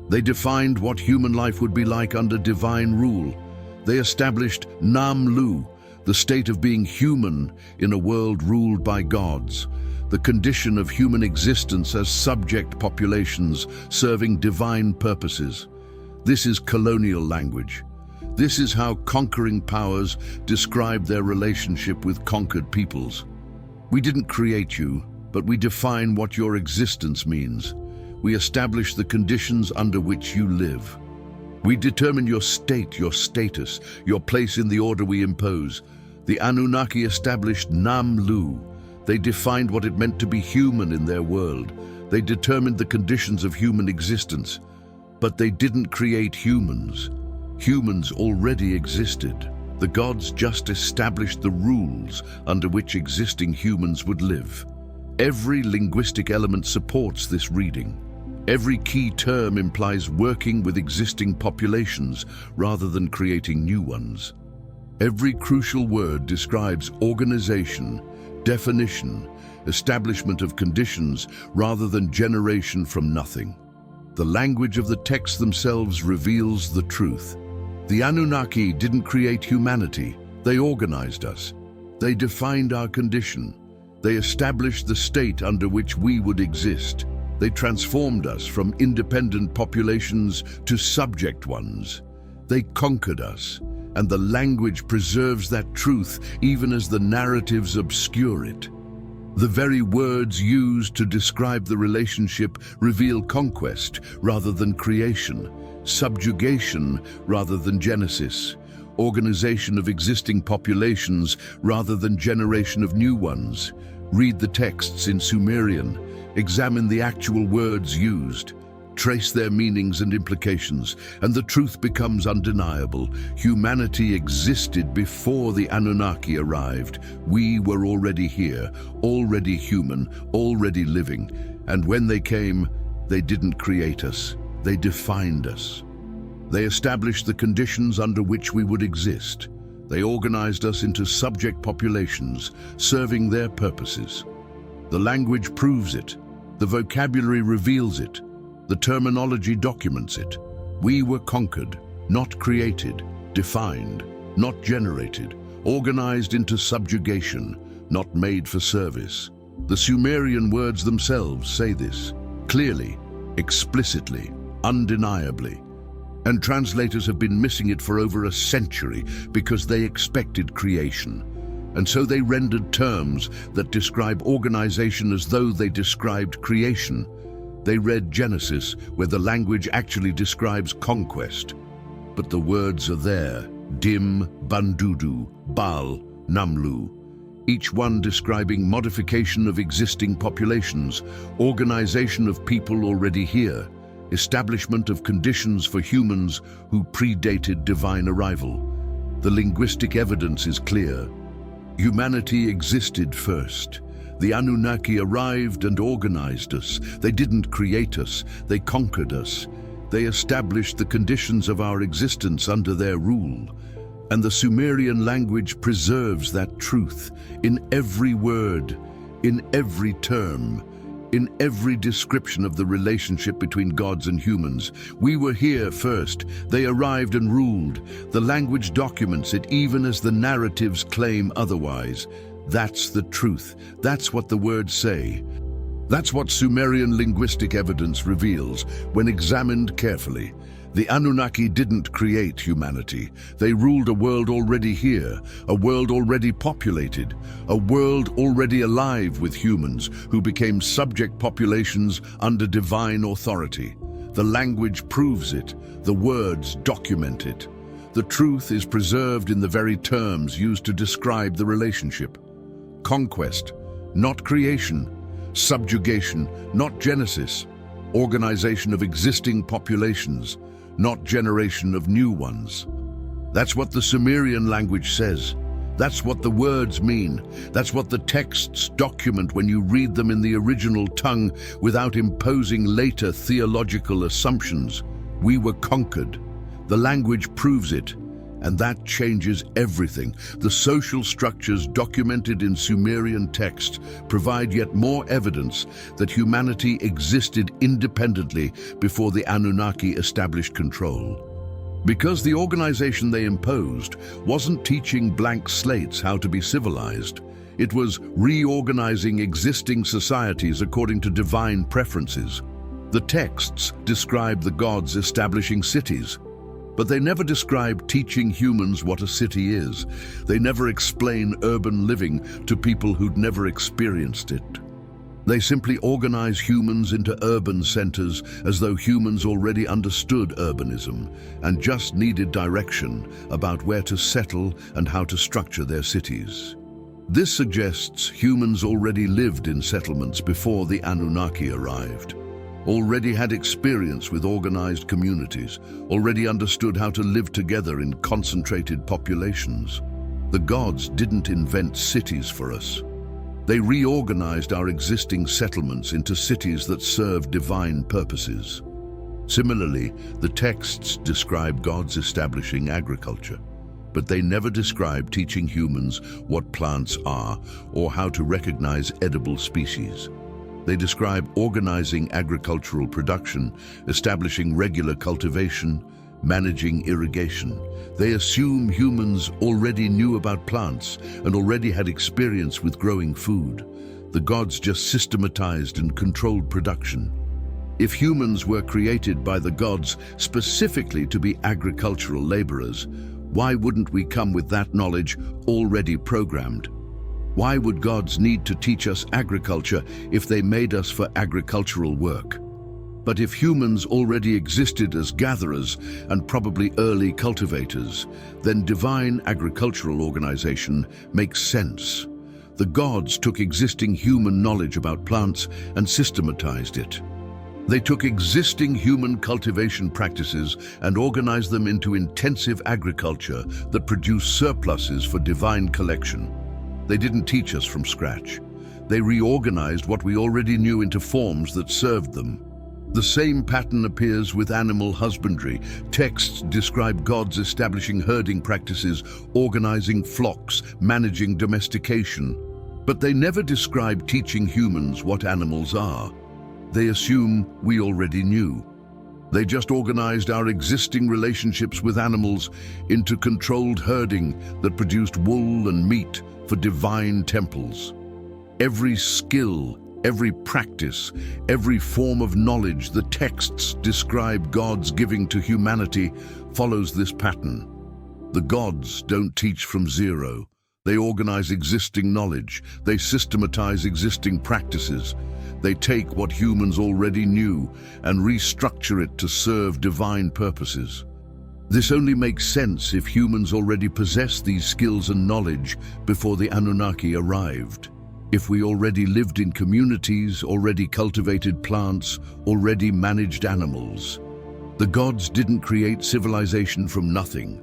They defined what human life would be like under divine rule. They established Nam-Lu, the state of being human in a world ruled by gods, the condition of human existence as subject populations serving divine purposes. This is colonial language. This is how conquering powers describe their relationship with conquered peoples. We didn't create you, but we define what your existence means. We establish the conditions under which you live. We determine your state, your status, your place in the order we impose. The Anunnaki established Nam-Lu. They defined what it meant to be human in their world. They determined the conditions of human existence. But they didn't create humans. Humans already existed. The gods just established the rules under which existing humans would live. Every linguistic element supports this reading. Every key term implies working with existing populations rather than creating new ones. Every crucial word describes organization, definition, establishment of conditions rather than generation from nothing. The language of the texts themselves reveals the truth. The Anunnaki didn't create humanity. They organized us. They defined our condition. They established the state under which we would exist. They transformed us from independent populations to subject ones. They conquered us, and the language preserves that truth even as the narratives obscure it. The very words used to describe the relationship reveal conquest rather than creation, subjugation rather than genesis, organization of existing populations rather than generation of new ones. Read the texts in Sumerian, examine the actual words used, trace their meanings and implications, and the truth becomes undeniable. Humanity existed before the Anunnaki arrived. We were already here, already human, already living. And when they came, they didn't create us. They defined us. They established the conditions under which we would exist. They organized us into subject populations, serving their purposes. The language proves it. The vocabulary reveals it. The terminology documents it. We were conquered, not created, defined, not generated, organized into subjugation, not made for service. The Sumerian words themselves say this, clearly, explicitly, undeniably. And translators have been missing it for over a century because they expected creation. And so they rendered terms that describe organization as though they described creation. They read Genesis, where the language actually describes conquest. But the words are there: Dim, Bandudu, Baal, Namlu. Each one describing modification of existing populations, organization of people already here, establishment of conditions for humans who predated divine arrival. The linguistic evidence is clear. Humanity existed first. The Anunnaki arrived and organized us. They didn't create us, they conquered us. They established the conditions of our existence under their rule. And the Sumerian language preserves that truth in every word, in every term, in every description of the relationship between gods and humans. We were here first. They arrived and ruled. The language documents it even as the narratives claim otherwise. That's the truth. That's what the words say. That's what Sumerian linguistic evidence reveals when examined carefully. The Anunnaki didn't create humanity. They ruled a world already here, a world already populated, a world already alive with humans who became subject populations under divine authority. The language proves it. The words document it. The truth is preserved in the very terms used to describe the relationship. Conquest, not creation. Subjugation, not genesis. Organization of existing populations, not generation of new ones. That's what the Sumerian language says. That's what the words mean. That's what the texts document when you read them in the original tongue without imposing later theological assumptions. We were conquered. The language proves it, and that changes everything. The social structures documented in Sumerian text provide yet more evidence that humanity existed independently before the Anunnaki established control. Because the organization they imposed wasn't teaching blank slates how to be civilized, it was reorganizing existing societies according to divine preferences. The texts describe the gods establishing cities, but they never describe teaching humans what a city is. They never explain urban living to people who'd never experienced it. They simply organize humans into urban centers as though humans already understood urbanism and just needed direction about where to settle and how to structure their cities. This suggests humans already lived in settlements before the Anunnaki arrived, already had experience with organized communities, already understood how to live together in concentrated populations. The gods didn't invent cities for us. They reorganized our existing settlements into cities that serve divine purposes. Similarly, the texts describe gods establishing agriculture, but they never describe teaching humans what plants are or how to recognize edible species. They describe organizing agricultural production, establishing regular cultivation, managing irrigation. They assume humans already knew about plants and already had experience with growing food. The gods just systematized and controlled production. If humans were created by the gods specifically to be agricultural laborers, why wouldn't we come with that knowledge already programmed? Why would gods need to teach us agriculture if they made us for agricultural work? But if humans already existed as gatherers and probably early cultivators, then divine agricultural organization makes sense. The gods took existing human knowledge about plants and systematized it. They took existing human cultivation practices and organized them into intensive agriculture that produced surpluses for divine collection. They didn't teach us from scratch. They reorganized what we already knew into forms that served them. The same pattern appears with animal husbandry. Texts describe gods establishing herding practices, organizing flocks, managing domestication. But they never describe teaching humans what animals are. They assume we already knew. They just organized our existing relationships with animals into controlled herding that produced wool and meat for divine temples. Every skill, every practice, every form of knowledge the texts describe gods giving to humanity follows this pattern. The gods don't teach from zero. They organize existing knowledge. They systematize existing practices. They take what humans already knew and restructure it to serve divine purposes. This only makes sense if humans already possessed these skills and knowledge before the Anunnaki arrived. If we already lived in communities, already cultivated plants, already managed animals. The gods didn't create civilization from nothing.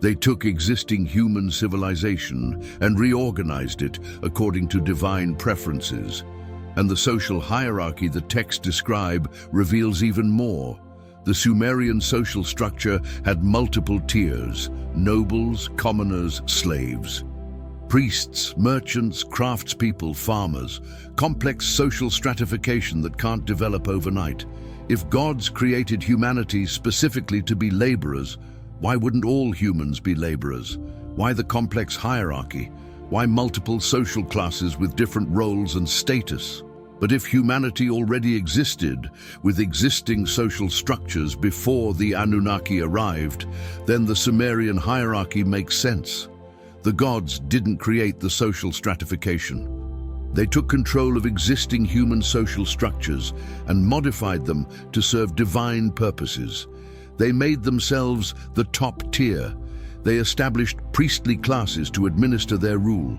They took existing human civilization and reorganized it according to divine preferences. And the social hierarchy the texts describe reveals even more. The Sumerian social structure had multiple tiers: nobles, commoners, slaves. Priests, merchants, craftspeople, farmers, complex social stratification that can't develop overnight. If gods created humanity specifically to be laborers, why wouldn't all humans be laborers? Why the complex hierarchy? Why multiple social classes with different roles and status? But if humanity already existed with existing social structures before the Anunnaki arrived, then the Sumerian hierarchy makes sense. The gods didn't create the social stratification. They took control of existing human social structures and modified them to serve divine purposes. They made themselves the top tier. They established priestly classes to administer their rule.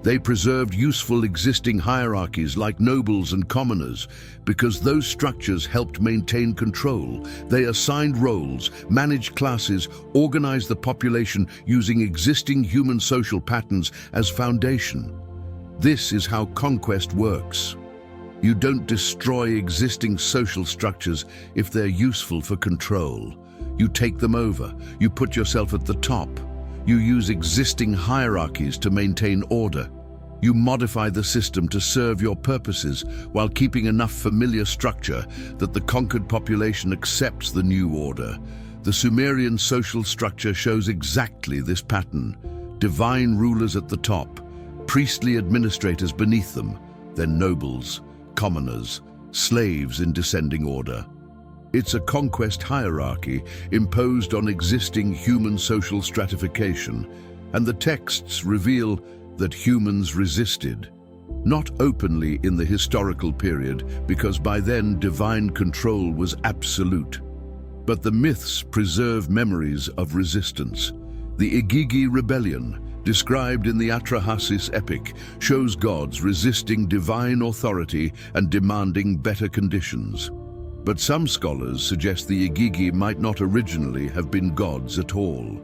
They preserved useful existing hierarchies like nobles and commoners because those structures helped maintain control. They assigned roles, managed classes, organized the population using existing human social patterns as foundation. This is how conquest works. You don't destroy existing social structures if they're useful for control. You take them over. You put yourself at the top. You use existing hierarchies to maintain order. You modify the system to serve your purposes while keeping enough familiar structure that the conquered population accepts the new order. The Sumerian social structure shows exactly this pattern. Divine rulers at the top, priestly administrators beneath them, then nobles, commoners, slaves in descending order. It's a conquest hierarchy imposed on existing human social stratification, and the texts reveal that humans resisted. Not openly in the historical period, because by then divine control was absolute. But the myths preserve memories of resistance. The Igigi rebellion, described in the Atrahasis epic, shows gods resisting divine authority and demanding better conditions. But some scholars suggest the Igigi might not originally have been gods at all.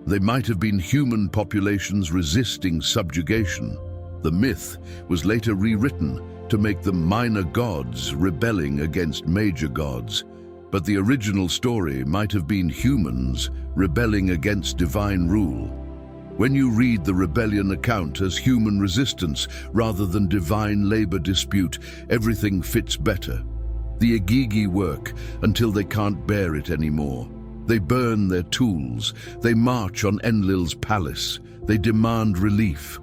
They might have been human populations resisting subjugation. The myth was later rewritten to make them minor gods rebelling against major gods. But the original story might have been humans rebelling against divine rule. When you read the rebellion account as human resistance rather than divine labor dispute, everything fits better. The Igigi work until they can't bear it anymore. They burn their tools. They march on Enlil's palace. They demand relief.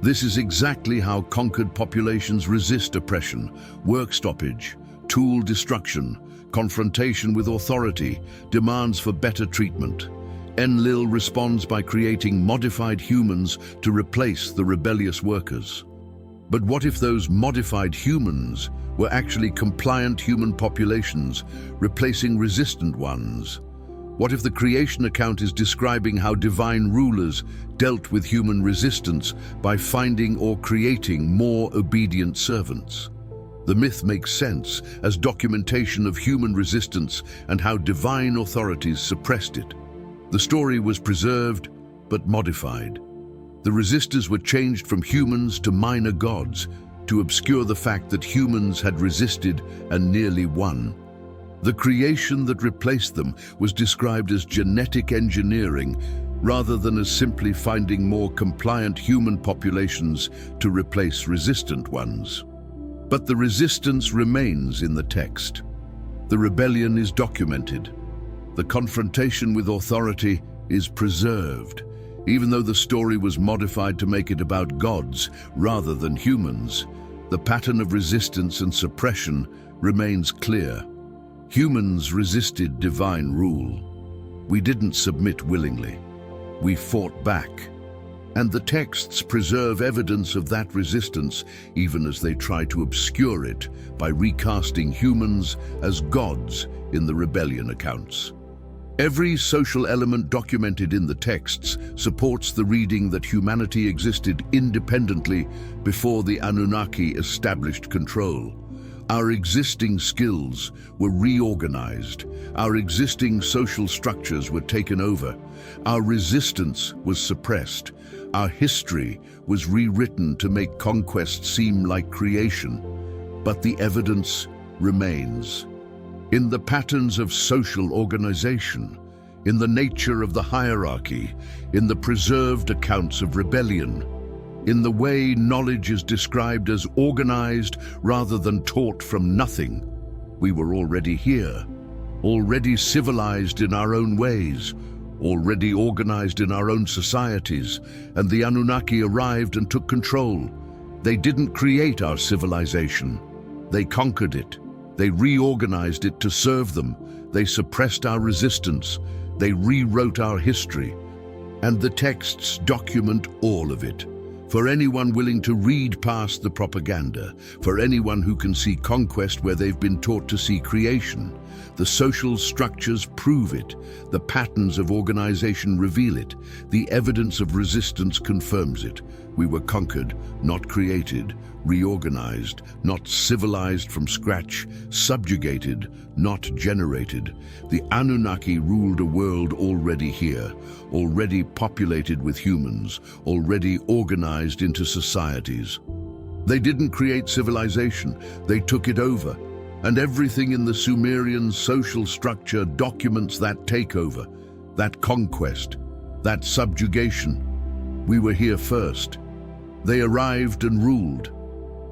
This is exactly how conquered populations resist oppression: work stoppage, tool destruction, confrontation with authority, demands for better treatment. Enlil responds by creating modified humans to replace the rebellious workers. But what if those modified humans were actually compliant human populations, replacing resistant ones? What if the creation account is describing how divine rulers dealt with human resistance by finding or creating more obedient servants? The myth makes sense as documentation of human resistance and how divine authorities suppressed it. The story was preserved, but modified. The resistors were changed from humans to minor gods to obscure the fact that humans had resisted and nearly won. The creation that replaced them was described as genetic engineering rather than as simply finding more compliant human populations to replace resistant ones. But the resistance remains in the text. The rebellion is documented. The confrontation with authority is preserved, even though the story was modified to make it about gods rather than humans. The pattern of resistance and suppression remains clear. Humans resisted divine rule. We didn't submit willingly. We fought back. And the texts preserve evidence of that resistance, even as they try to obscure it by recasting humans as gods in the rebellion accounts. Every social element documented in the texts supports the reading that humanity existed independently before the Anunnaki established control. Our existing skills were reorganized. Our existing social structures were taken over. Our resistance was suppressed. Our history was rewritten to make conquest seem like creation. But the evidence remains. In the patterns of social organization, in the nature of the hierarchy, in the preserved accounts of rebellion, in the way knowledge is described as organized rather than taught from nothing. We were already here, already civilized in our own ways, already organized in our own societies, and the Anunnaki arrived and took control. They didn't create our civilization. They conquered it. They reorganized it to serve them. They suppressed our resistance. They rewrote our history. And the texts document all of it. For anyone willing to read past the propaganda, for anyone who can see conquest where they've been taught to see creation, The social structures prove it. The patterns of organization reveal it. The evidence of resistance confirms it. We were conquered, not created, reorganized, not civilized from scratch, subjugated, not generated. The Anunnaki ruled a world already here, already populated with humans, already organized into societies. They didn't create civilization, they took it over. And everything in the Sumerian social structure documents that takeover, that conquest, that subjugation. We were here first. They arrived and ruled.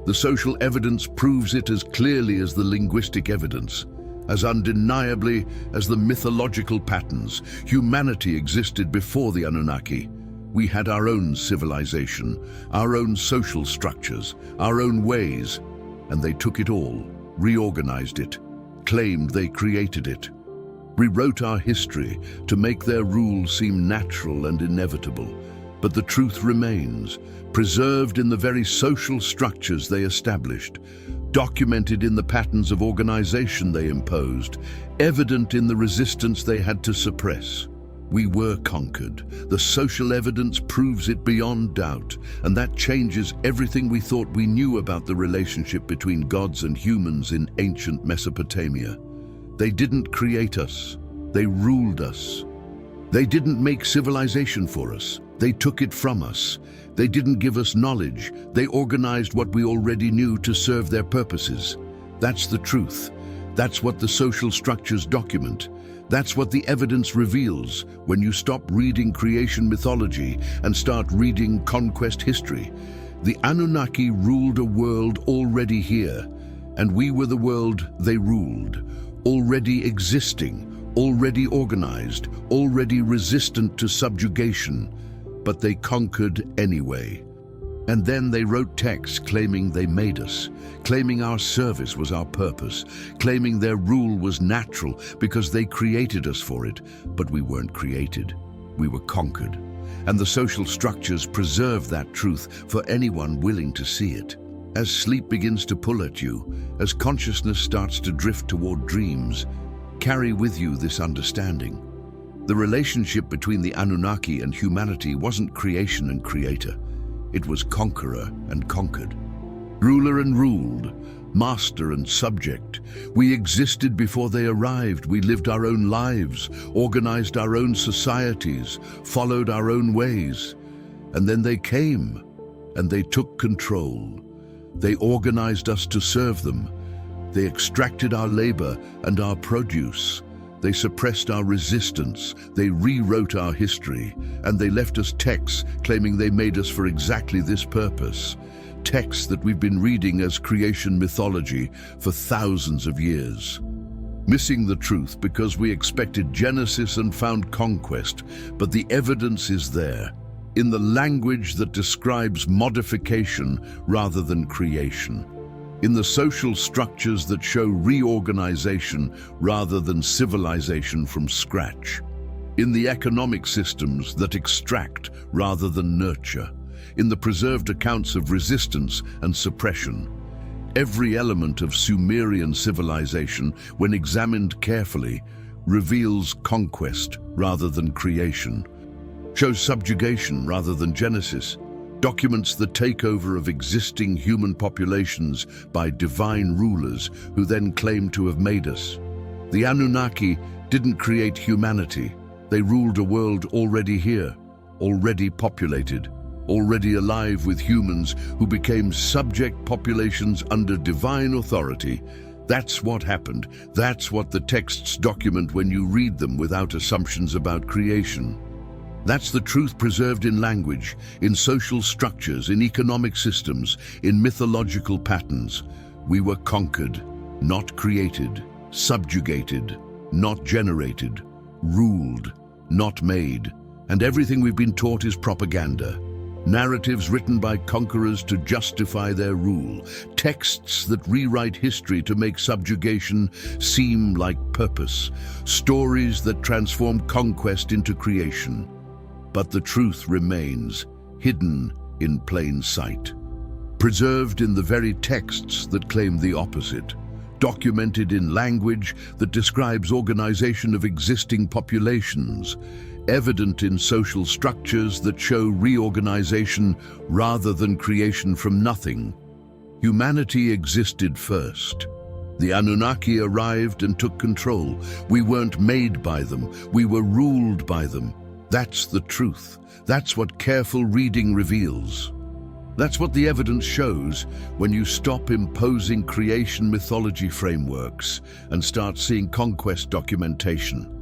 The social evidence proves it as clearly as the linguistic evidence, as undeniably as the mythological patterns. Humanity existed before the Anunnaki. We had our own civilization, our own social structures, our own ways, and they took it all, reorganized it, claimed they created it, rewrote our history to make their rule seem natural and inevitable. But the truth remains, preserved in the very social structures they established, documented in the patterns of organization they imposed, evident in the resistance they had to suppress. We were conquered. The social evidence proves it beyond doubt, and that changes everything we thought we knew about the relationship between gods and humans in ancient Mesopotamia. They didn't create us, they ruled us. They didn't make civilization for us, they took it from us. They didn't give us knowledge, they organized what we already knew to serve their purposes. That's the truth. That's what the social structures document. That's what the evidence reveals when you stop reading creation mythology and start reading conquest history. The Anunnaki ruled a world already here, and we were the world they ruled, already existing, already organized, already resistant to subjugation, but they conquered anyway. And then they wrote texts claiming they made us, claiming our service was our purpose, claiming their rule was natural because they created us for it. But we weren't created, we were conquered. And the social structures preserve that truth for anyone willing to see it. As sleep begins to pull at you, as consciousness starts to drift toward dreams, carry with you this understanding. The relationship between the Anunnaki and humanity wasn't creation and creator. It was conqueror and conquered, ruler and ruled, master and subject. We existed before they arrived. We lived our own lives, organized our own societies, followed our own ways. And then they came, and they took control. They organized us to serve them. They extracted our labor and our produce. They suppressed our resistance, they rewrote our history, and they left us texts claiming they made us for exactly this purpose. Texts that we've been reading as creation mythology for thousands of years. Missing the truth because we expected Genesis and found conquest, but the evidence is there, in the language that describes modification rather than creation. In the social structures that show reorganization rather than civilization from scratch. In the economic systems that extract rather than nurture. In the preserved accounts of resistance and suppression. Every element of Sumerian civilization, when examined carefully, reveals conquest rather than creation, shows subjugation rather than genesis, documents the takeover of existing human populations by divine rulers who then claim to have made us. The Anunnaki didn't create humanity. They ruled a world already here, already populated, already alive with humans who became subject populations under divine authority. That's what happened. That's what the texts document when you read them without assumptions about creation. That's the truth preserved in language, in social structures, in economic systems, in mythological patterns. We were conquered, not created, subjugated, not generated, ruled, not made. And everything we've been taught is propaganda. Narratives written by conquerors to justify their rule. Texts that rewrite history to make subjugation seem like purpose. Stories that transform conquest into creation. But the truth remains, hidden in plain sight. Preserved in the very texts that claim the opposite. documented in language that describes organization of existing populations, evident in social structures that show reorganization rather than creation from nothing. Humanity existed first. The Anunnaki arrived and took control. We weren't made by them, we were ruled by them. That's the truth. That's what careful reading reveals. That's what the evidence shows when you stop imposing creation mythology frameworks and start seeing conquest documentation.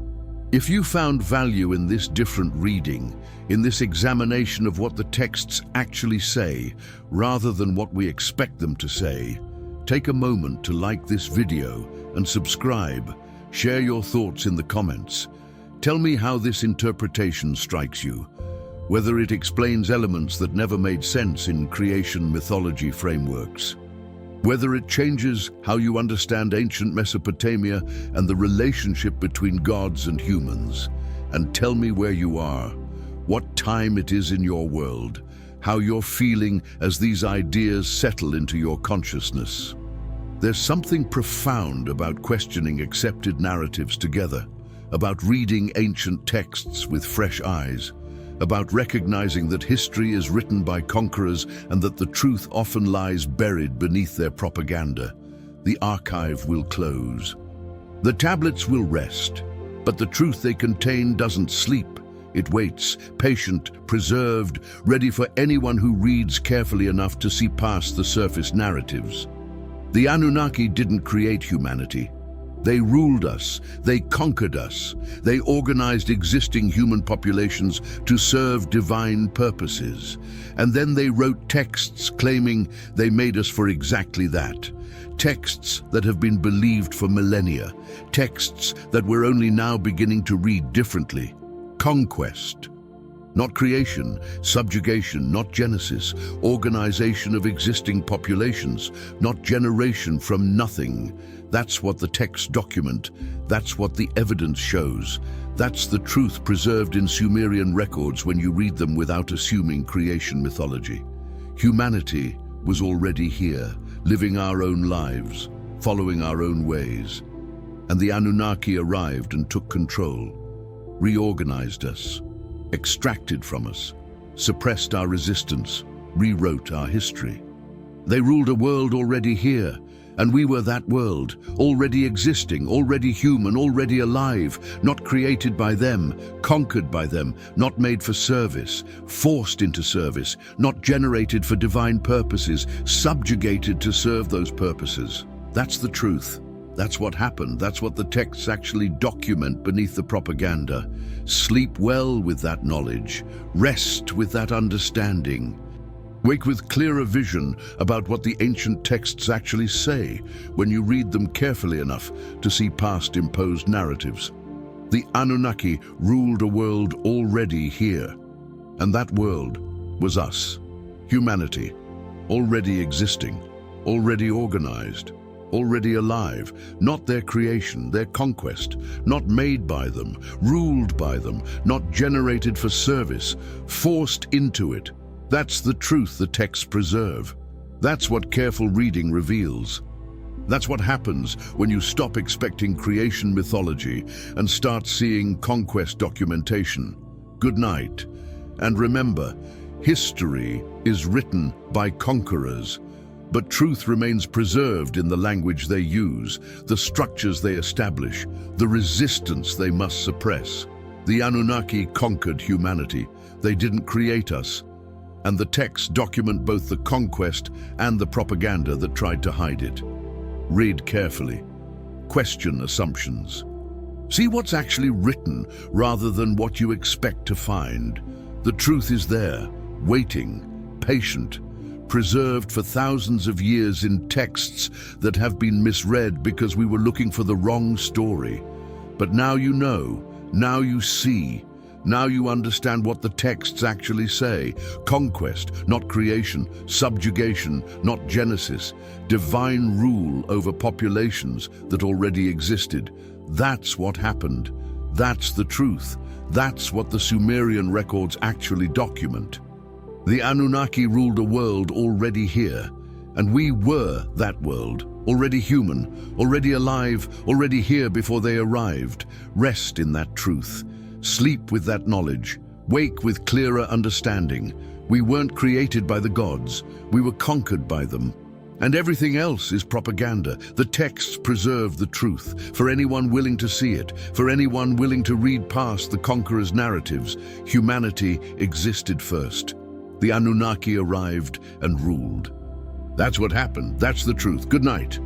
If you found value in this different reading, in this examination of what the texts actually say, rather than what we expect them to say, take a moment to like this video and subscribe. Share your thoughts in the comments. Tell me how this interpretation strikes you, whether it explains elements that never made sense in creation mythology frameworks, whether it changes how you understand ancient Mesopotamia and the relationship between gods and humans. And tell me where you are, what time it is in your world, how you're feeling as these ideas settle into your consciousness. There's something profound about questioning accepted narratives together, about reading ancient texts with fresh eyes, about recognizing that history is written by conquerors and that the truth often lies buried beneath their propaganda. The archive will close. The tablets will rest, but the truth they contain doesn't sleep. It waits, patient, preserved, ready for anyone who reads carefully enough to see past the surface narratives. The Anunnaki didn't create humanity. They ruled us, they conquered us, they organized existing human populations to serve divine purposes. And then they wrote texts claiming they made us for exactly that. Texts that have been believed for millennia, texts that we're only now beginning to read differently. Conquest. Not creation, subjugation, not genesis, organization of existing populations, not generation from nothing. That's what the texts document, that's what the evidence shows. That's the truth preserved in Sumerian records when you read them without assuming creation mythology. Humanity was already here, living our own lives, following our own ways. And the Anunnaki arrived and took control, reorganized us, extracted from us, suppressed our resistance, rewrote our history. They ruled a world already here, and we were that world, already existing, already human, already alive, not created by them, conquered by them, not made for service, forced into service, not generated for divine purposes, subjugated to serve those purposes. That's the truth. That's what happened. That's what the texts actually document beneath the propaganda. Sleep well with that knowledge. Rest with that understanding. Wake with clearer vision about what the ancient texts actually say when you read them carefully enough to see past imposed narratives. The Anunnaki ruled a world already here, and that world was us, humanity, already existing, already organized, already alive, not their creation, their conquest, not made by them, ruled by them, not generated for service, forced into it. That's the truth the texts preserve. That's what careful reading reveals. That's what happens when you stop expecting creation mythology and start seeing conquest documentation. Good night. And remember, history is written by conquerors, but truth remains preserved in the language they use, the structures they establish, the resistance they must suppress. The Anunnaki conquered humanity. They didn't create us. And the texts document both the conquest and the propaganda that tried to hide it. Read carefully. Question assumptions. See what's actually written rather than what you expect to find. The truth is there, waiting, patient, preserved for thousands of years in texts that have been misread because we were looking for the wrong story. But now you know, now you see, now you understand what the texts actually say. Conquest, not creation. Subjugation, not genesis. Divine rule over populations that already existed. That's what happened. That's the truth. That's what the Sumerian records actually document. The Anunnaki ruled a world already here, and we were that world already human, already alive, already here before they arrived. Rest in that truth. Sleep with that knowledge. Wake with clearer understanding. We weren't created by the gods. We were conquered by them. And everything else is propaganda. The texts preserve the truth. For anyone willing to see it, for anyone willing to read past the conqueror's narratives, humanity existed first. The Anunnaki arrived and ruled. That's what happened. That's the truth. Good night.